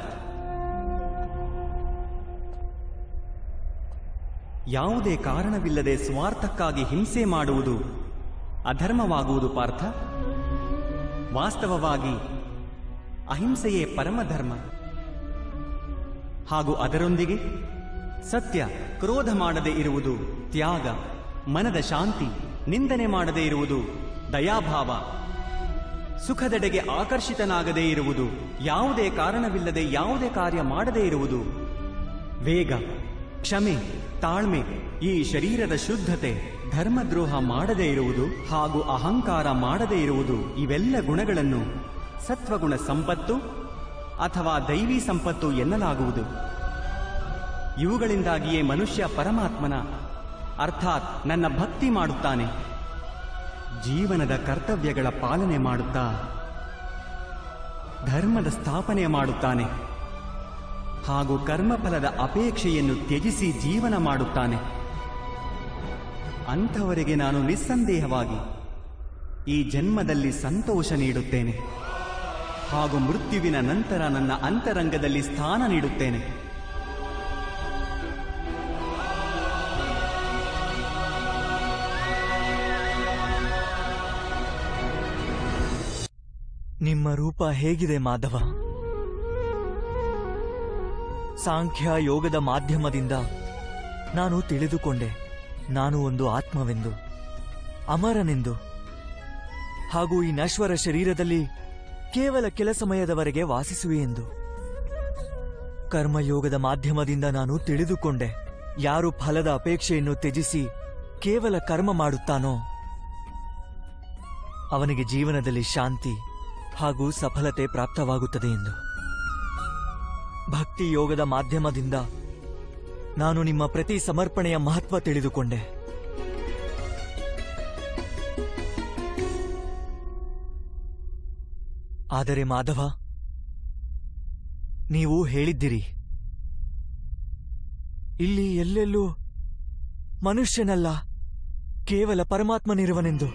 ಯಾವುದೇ ಕಾರಣವಿಲ್ಲದೆ ಸ್ವಾರ್ಥಕ್ಕಾಗಿ ಹಿಂಸೆ ಮಾಡುವುದು ಅಧರ್ಮವಾಗುವುದು ಪಾರ್ಥ. ವಾಸ್ತವವಾಗಿ ಅಹಿಂಸೆಯೇ ಪರಮಧರ್ಮ ಹಾಗೂ ಅದರೊಂದಿಗೆ ಸತ್ಯ, ಕ್ರೋಧ ಮಾಡದೇ ಇರುವುದು ತ್ಯಾಗ, ಮನದ ಶಾಂತಿ, ನಿಂದನೆ ಮಾಡದೇ ಇರುವುದು ದಯಾಭಾವ, ಸುಖದೆಡೆಗೆ ಆಕರ್ಷಿತನಾಗದೇ ಇರುವುದು, ಯಾವುದೇ ಕಾರಣವಿಲ್ಲದೆ ಯಾವುದೇ ಕಾರ್ಯ ಮಾಡದೇ ಇರುವುದು ವೇಗ, ಕ್ಷಮೆ, ತಾಳ್ಮೆ, ಈ ಶರೀರದ ಶುದ್ಧತೆ, ಧರ್ಮದ್ರೋಹ ಮಾಡದೇ ಇರುವುದು ಹಾಗೂ ಅಹಂಕಾರ ಮಾಡದೇ ಇರುವುದು, ಇವೆಲ್ಲ ಗುಣಗಳನ್ನು ಸತ್ವಗುಣ ಸಂಪತ್ತು ಅಥವಾ ದೈವಿ ಸಂಪತ್ತು ಎನ್ನಲಾಗುವುದು. ಇವುಗಳಿಂದಾಗಿಯೇ ಮನುಷ್ಯ ಪರಮಾತ್ಮನ ಅರ್ಥಾತ್ ನನ್ನ ಭಕ್ತಿ ಮಾಡುತ್ತಾನೆ. ಜೀವನದ ಕರ್ತವ್ಯಗಳ ಪಾಲನೆ ಮಾಡುತ್ತಾ ಧರ್ಮದ ಸ್ಥಾಪನೆ ಮಾಡುತ್ತಾನೆ ಹಾಗೂ ಕರ್ಮಫಲದ ಅಪೇಕ್ಷೆಯನ್ನು ತ್ಯಜಿಸಿ ಜೀವನ ಮಾಡುತ್ತಾನೆ. ಅಂಥವರಿಗೆ ನಾನು ನಿಸ್ಸಂದೇಹವಾಗಿ ಈ ಜನ್ಮದಲ್ಲಿ ಸಂತೋಷ ನೀಡುತ್ತೇನೆ ಹಾಗೂ ಮೃತ್ಯುವಿನ ನಂತರ ನನ್ನ ಅಂತರಂಗದಲ್ಲಿ ಸ್ಥಾನ ನೀಡುತ್ತೇನೆ. ನಿಮ್ಮ ರೂಪ ಹೇಗಿದೆ ಮಾಧವ? ಸಾಂಖ್ಯ ಯೋಗದ ಮಾಧ್ಯಮದಿಂದ ನಾನು ತಿಳಿದುಕೊಂಡೆ ನಾನು ಒಂದು ಆತ್ಮವೆಂದು, ಅಮರನೆಂದು, ಹಾಗೂ ಈ ನಶ್ವರ ಶರೀರದಲ್ಲಿ ಕೇವಲ ಕೆಲ ಸಮಯದವರೆಗೆ ವಾಸಿಸುವೆ ಎಂದು. ಕರ್ಮಯೋಗದ ಮಾಧ್ಯಮದಿಂದ ನಾನು ತಿಳಿದುಕೊಂಡೆ ಯಾರು ಫಲದ ಅಪೇಕ್ಷೆಯನ್ನು ತ್ಯಜಿಸಿ ಕೇವಲ ಕರ್ಮ ಮಾಡುತ್ತಾನೋ ಅವನಿಗೆ ಜೀವನದಲ್ಲಿ ಶಾಂತಿ ಹಾಗೂ ಸಫಲತೆ ಪ್ರಾಪ್ತವಾಗುತ್ತದೆ ಎಂದು. ಭಕ್ತಿ ಯೋಗದ ಮಾಧ್ಯಮದಿಂದ ನಾನು ನಿಮ್ಮ ಪ್ರತಿ ಸಮರ್ಪಣೆಯ ಮಹತ್ವ ತಿಳಿದುಕೊಂಡೆ. ಆದರೆ ಮಾಧವ, ನೀವು ಹೇಳಿದ್ದಿರಿ ಇಲ್ಲಿ ಎಲ್ಲೆಲ್ಲೂ ಮನುಷ್ಯನಲ್ಲ ಕೇವಲ ಪರಮಾತ್ಮನಿರುವನೆಂದು.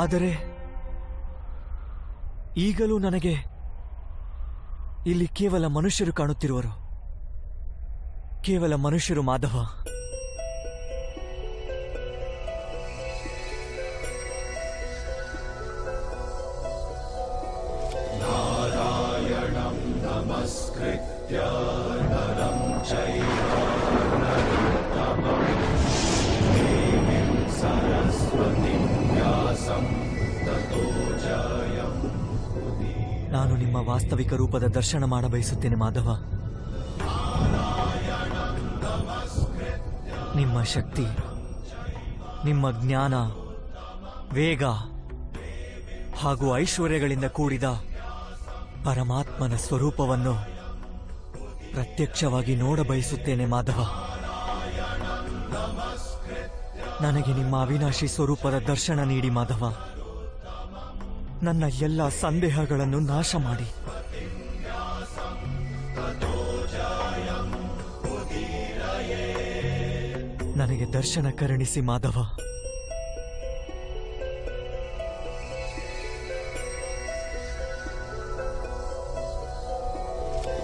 ಆದರೆ ಈಗಲೂ ನನಗೆ ಇಲ್ಲಿ ಕೇವಲ ಮನುಷ್ಯರು ಕಾಣುತ್ತಿರುವರು, ಕೇವಲ ಮನುಷ್ಯರು ಮಾಧವ. ನಾರಾಯಣಂ ನಮಸ್ಕೃತ್ಯ ನರಂ ಚೈವ ನರೋತ್ತಮಂ ದೇವೀಂ ಸರಸ್ವತಿಂ ವ್ಯಾಸಂ ತತೋ ಜಯಂ. ನಾನು ನಿಮ್ಮ ವಾಸ್ತವಿಕ ರೂಪದ ದರ್ಶನ ಮಾಡಬಯಸುತ್ತೇನೆ ಮಾಧವ. ನಿಮ್ಮ ಶಕ್ತಿ, ನಿಮ್ಮ ಜ್ಞಾನ, ವೇಗ ಹಾಗೂ ಐಶ್ವರ್ಯಗಳಿಂದ ಕೂಡಿದ ಪರಮಾತ್ಮನ ಸ್ವರೂಪವನ್ನು ಪ್ರತ್ಯಕ್ಷವಾಗಿ ನೋಡಬಯಸುತ್ತೇನೆ ಮಾಧವ. ನನಗೆ ನಿಮ್ಮ ಅವಿನಾಶಿ ಸ್ವರೂಪದ ದರ್ಶನ ನೀಡಿ ಮಾಧವ. ನನ್ನ ಎಲ್ಲ ಸಂದೇಹಗಳನ್ನು ನಾಶ ಮಾಡಿ ನನಗೆ ದರ್ಶನ ಕರುಣಿಸಿ ಮಾಧವ.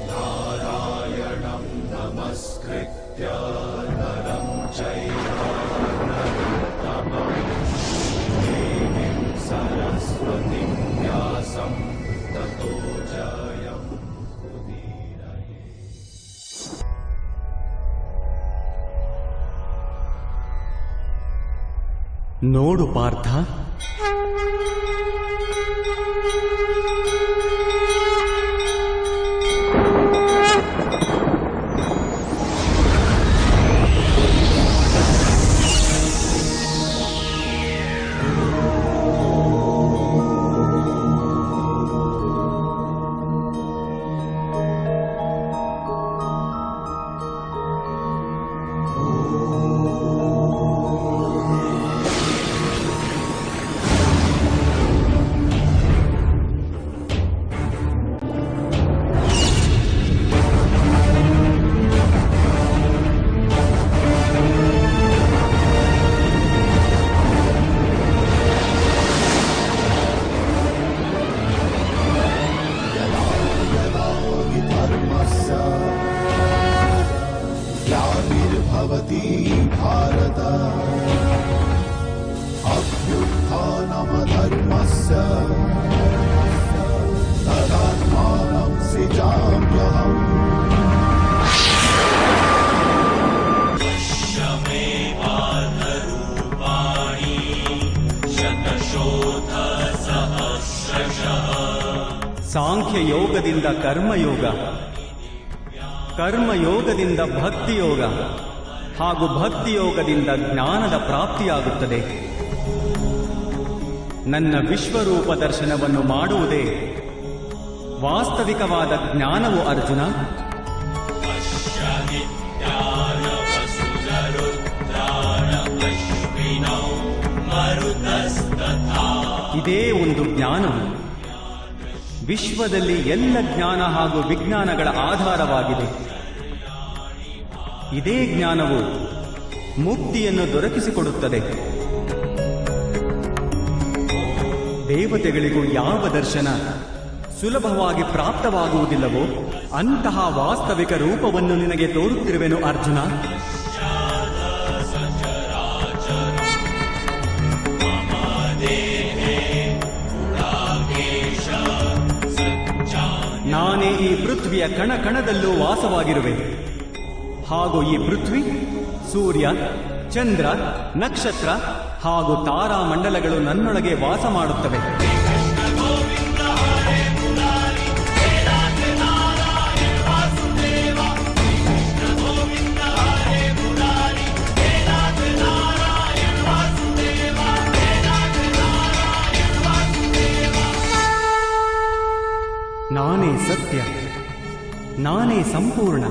ನಾರಾಯಣಂ ನಮಸ್ಕೃತ್ಯ ನರಂ ಚೈವ ನರೋತ್ತಮಂ ದೇವೀಂ ಸರಸ್ವತಿಂ ವ್ಯಾಸಂ ತತೋ ಜಯಂ. ನೋಡು ಪಾರ್ಥ, ग्लानिर्भवति भारत अभ्युत्थानमधर्मस्य तदात्मानं ಸಾಂಖ್ಯಯೋಗದಿಂದ ಕರ್ಮಯೋಗ, ಕರ್ಮಯೋಗದಿಂದ ಭಕ್ತಿಯೋಗ ಹಾಗೂ ಭಕ್ತಿಯೋಗದಿಂದ ಜ್ಞಾನದ ಪ್ರಾಪ್ತಿಯಾಗುತ್ತದೆ. ನನ್ನ ವಿಶ್ವರೂಪ ದರ್ಶನವನ್ನು ಮಾಡುವುದೇ ವಾಸ್ತವಿಕವಾದ ಜ್ಞಾನವು ಅರ್ಜುನ. ಇದೇ ಒಂದು ಜ್ಞಾನವು ವಿಶ್ವದಲ್ಲಿ ಎಲ್ಲ ಜ್ಞಾನ ಹಾಗೂ ವಿಜ್ಞಾನಗಳ ಆಧಾರವಾಗಿದೆ. ಇದೇ ಜ್ಞಾನವು ಮುಕ್ತಿಯನ್ನು ದೊರಕಿಸಿಕೊಡುತ್ತದೆ. ದೇವತೆಗಳಿಗೂ ಯಾವ ದರ್ಶನ ಸುಲಭವಾಗಿ ಪ್ರಾಪ್ತವಾಗುವುದಿಲ್ಲವೋ ಅಂತಹ ವಾಸ್ತವಿಕ ರೂಪವನ್ನು ನಿನಗೆ ತೋರುತ್ತಿರುವೆನು ಅರ್ಜುನ. ನಾನೇ ಈ ಪೃಥ್ವಿಯ ಕಣ ಕಣದಲ್ಲೂ ವಾಸವಾಗಿರುವೆ. ಹಾಗೂ ಈ ಪೃಥ್ವಿ, ಸೂರ್ಯ, ಚಂದ್ರ, ನಕ್ಷತ್ರ ಹಾಗೂ ತಾರಾಮಂಡಲಗಳು ನನ್ನೊಳಗೆ ವಾಸ ಮಾಡುತ್ತವೆ. ನಾನೇ ಸತ್ಯ, ನಾನೇ ಸಂಪೂರ್ಣ,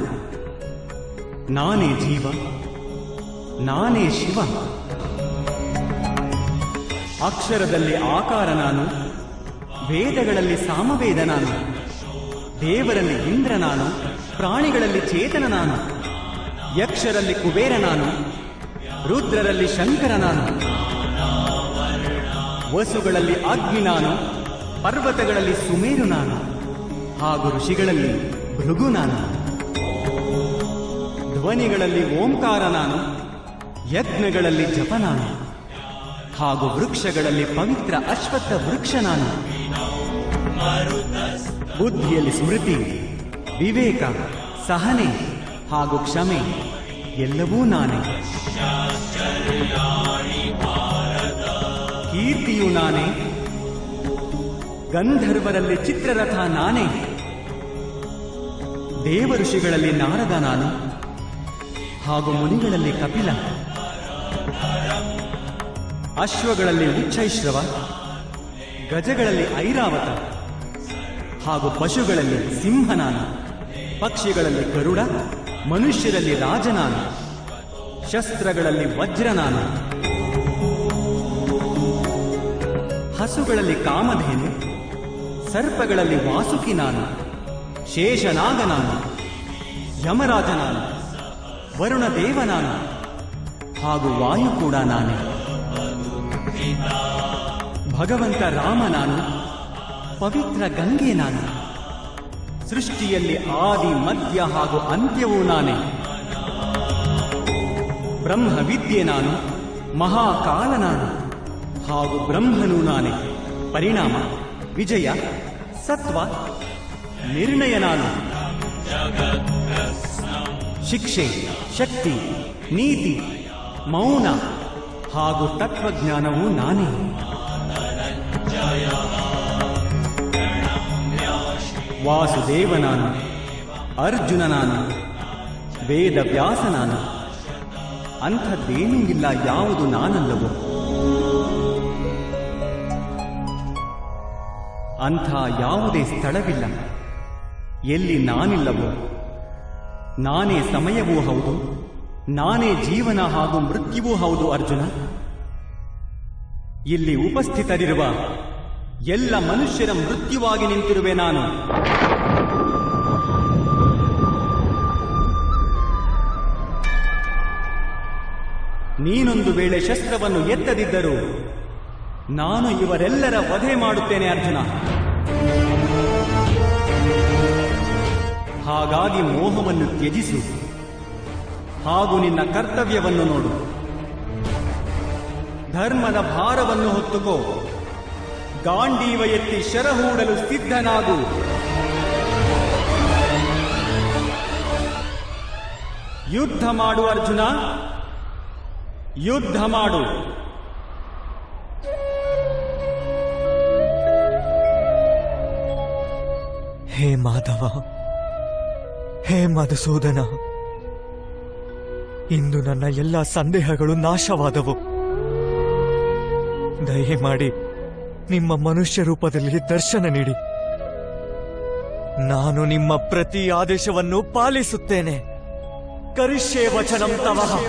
ನಾನೇ ಜೀವ, ನಾನೇ ಶಿವ. ಅಕ್ಷರದಲ್ಲಿ ಆಕಾರ ನಾನು, ವೇದಗಳಲ್ಲಿ ಸಾಮವೇದ ನಾನು, ದೇವರಲ್ಲಿ ಇಂದ್ರ ನಾನು, ಪ್ರಾಣಿಗಳಲ್ಲಿ ಚೇತನ ನಾನು, ಯಕ್ಷರಲ್ಲಿ ಕುಬೇರ ನಾನು, ರುದ್ರರಲ್ಲಿ ಶಂಕರ ನಾನು, ವಸುಗಳಲ್ಲಿ ಅಗ್ನಿ ನಾನು, ಪರ್ವತಗಳಲ್ಲಿ ಸುಮೇರು ನಾನು, ಹಾಗೂ ಋಷಿಗಳಲ್ಲಿ ಭೃಗು ನಾನು, ಧ್ವನಿಗಳಲ್ಲಿ ಓಂಕಾರ ನಾನು, ಯಜ್ಞಗಳಲ್ಲಿ ಜಪ ನಾನು, ಹಾಗೂ ವೃಕ್ಷಗಳಲ್ಲಿ ಪವಿತ್ರ ಅಶ್ವತ್ಥ ವೃಕ್ಷ ನಾನು. ಬುದ್ಧಿಯಲ್ಲಿ ಸ್ಮೃತಿ, ವಿವೇಕ, ಸಹನೆ ಹಾಗೂ ಕ್ಷಮೆ ಎಲ್ಲವೂ ನಾನೇ. ಕೀರ್ತಿಯು ನಾನೇ, ಗಂಧರ್ವರಲ್ಲಿ ಚಿತ್ರರಥ ನಾನೇ, ದೇವ ಋಷಿಗಳಲ್ಲಿ ನಾರದ ನಾನು, ಹಾಗೂ ಮುನಿಗಳಲ್ಲಿ ಕಪಿಲ, ಅಶ್ವಗಳಲ್ಲಿ ಉಚ್ಚೈಶ್ರವ, ಗಜಗಳಲ್ಲಿ ಐರಾವತ, ಹಾಗೂ ಪಶುಗಳಲ್ಲಿ ಸಿಂಹ ನಾನು, ಪಕ್ಷಿಗಳಲ್ಲಿ ಗರುಡ, ಮನುಷ್ಯರಲ್ಲಿ ರಾಜ ನಾನು, ಶಸ್ತ್ರಗಳಲ್ಲಿ ವಜ್ರ ನಾನು, ಹಸುಗಳಲ್ಲಿ ಕಾಮಧೇನು, ಸರ್ಪಗಳಲ್ಲಿ ವಾಸುಕಿ ನಾನು, ಶೇಷನಾಗ ನಾನು, ಯಮರಾಜ ನಾನು, ವರುಣ ದೇವ ನಾನು, ಹಾಗೂ ವಾಯು ಕೂಡ ನಾನೇ. ಭಗವಂತ ರಾಮ ನಾನು, ಪವಿತ್ರ ಗಂಗೆ ನಾನು, ಸೃಷ್ಟಿಯಲ್ಲಿ ಆದಿ ಮಧ್ಯ ಹಾಗೂ ಅಂತ್ಯವೂ ನಾನೇ. ಬ್ರಹ್ಮವಿದ್ಯೆ ನಾನು, ಮಹಾಕಾಲ ನಾನು, ಹಾಗೂ ಬ್ರಹ್ಮನೂ ನಾನೇ. ಪರಿಣಾಮ, ವಿಜಯ, ಸತ್ವ, ನಿರ್ಣಯ ನಾನು. ಶಿಕ್ಷೆ, ಶಕ್ತಿ, ನೀತಿ, ಮೌನ ಹಾಗೂ ತತ್ವಜ್ಞಾನವೂ ನಾನೇ. ವಾಸುದೇವ ನಾನು, ಅರ್ಜುನ ನಾನು, ವೇದವ್ಯಾಸ ನಾನು. ಅಂಥದ್ದೇನೂ ಇಲ್ಲ ಯಾವುದು ನಾನಲ್ಲವೋ. ಅಂಥ ಯಾವುದೇ ಸ್ಥಳವಿಲ್ಲ ಎಲ್ಲಿ ನಾನಿಲ್ಲವೋ. ನಾನೇ ಸಮಯವೂ ಹೌದು, ನಾನೇ ಜೀವನ ಹಾಗೂ ಮೃತ್ಯುವೂ ಹೌದು ಅರ್ಜುನ. ಇಲ್ಲಿ ಉಪಸ್ಥಿತರಿರುವ ಎಲ್ಲ ಮನುಷ್ಯರ ಮೃತ್ಯುವಾಗಿ ನಿಂತಿರುವೆ ನಾನು. ನೀನೊಂದು ವೇಳೆ ಶಸ್ತ್ರವನ್ನು ಎತ್ತದಿದ್ದರೂ ನಾನು ಇವರೆಲ್ಲರ ವಧೆ ಮಾಡುತ್ತೇನೆ ಅರ್ಜುನ. ಹಾಗಾಗಿ ಮೋಹವನ್ನು ತ್ಯಜಿಸು ಹಾಗೂ ನಿನ್ನ ಕರ್ತವ್ಯವನ್ನು ನೋಡು. ಧರ್ಮದ ಭಾರವನ್ನು ಹೊತ್ತುಕೋ. ಗಾಂಡೀವ ಎತ್ತಿ ಶರಹೂಡಲು ಸಿದ್ಧನಾಗು. ಯುದ್ಧ ಮಾಡು ಅರ್ಜುನ, ಯುದ್ಧ ಮಾಡು. ಹೇ ಮಾಧವ, ಹೇ ಮಧುಸೂದನ, ಇಂದು ನನ್ನ ಎಲ್ಲ ಸಂದೇಹಗಳು ನಾಶವಾದವು. ದಯಮಾಡಿ ನಿಮ್ಮ ಮನುಷ್ಯ ರೂಪದಲ್ಲಿ ದರ್ಶನ ನೀಡಿ. ನಾನು ನಿಮ್ಮ ಪ್ರತಿ ಆದೇಶವನ್ನು ಪಾಲಿಸುತ್ತೇನೆ. ಕರಿಷ್ಯೆ ವಚನಂ ತವಃ.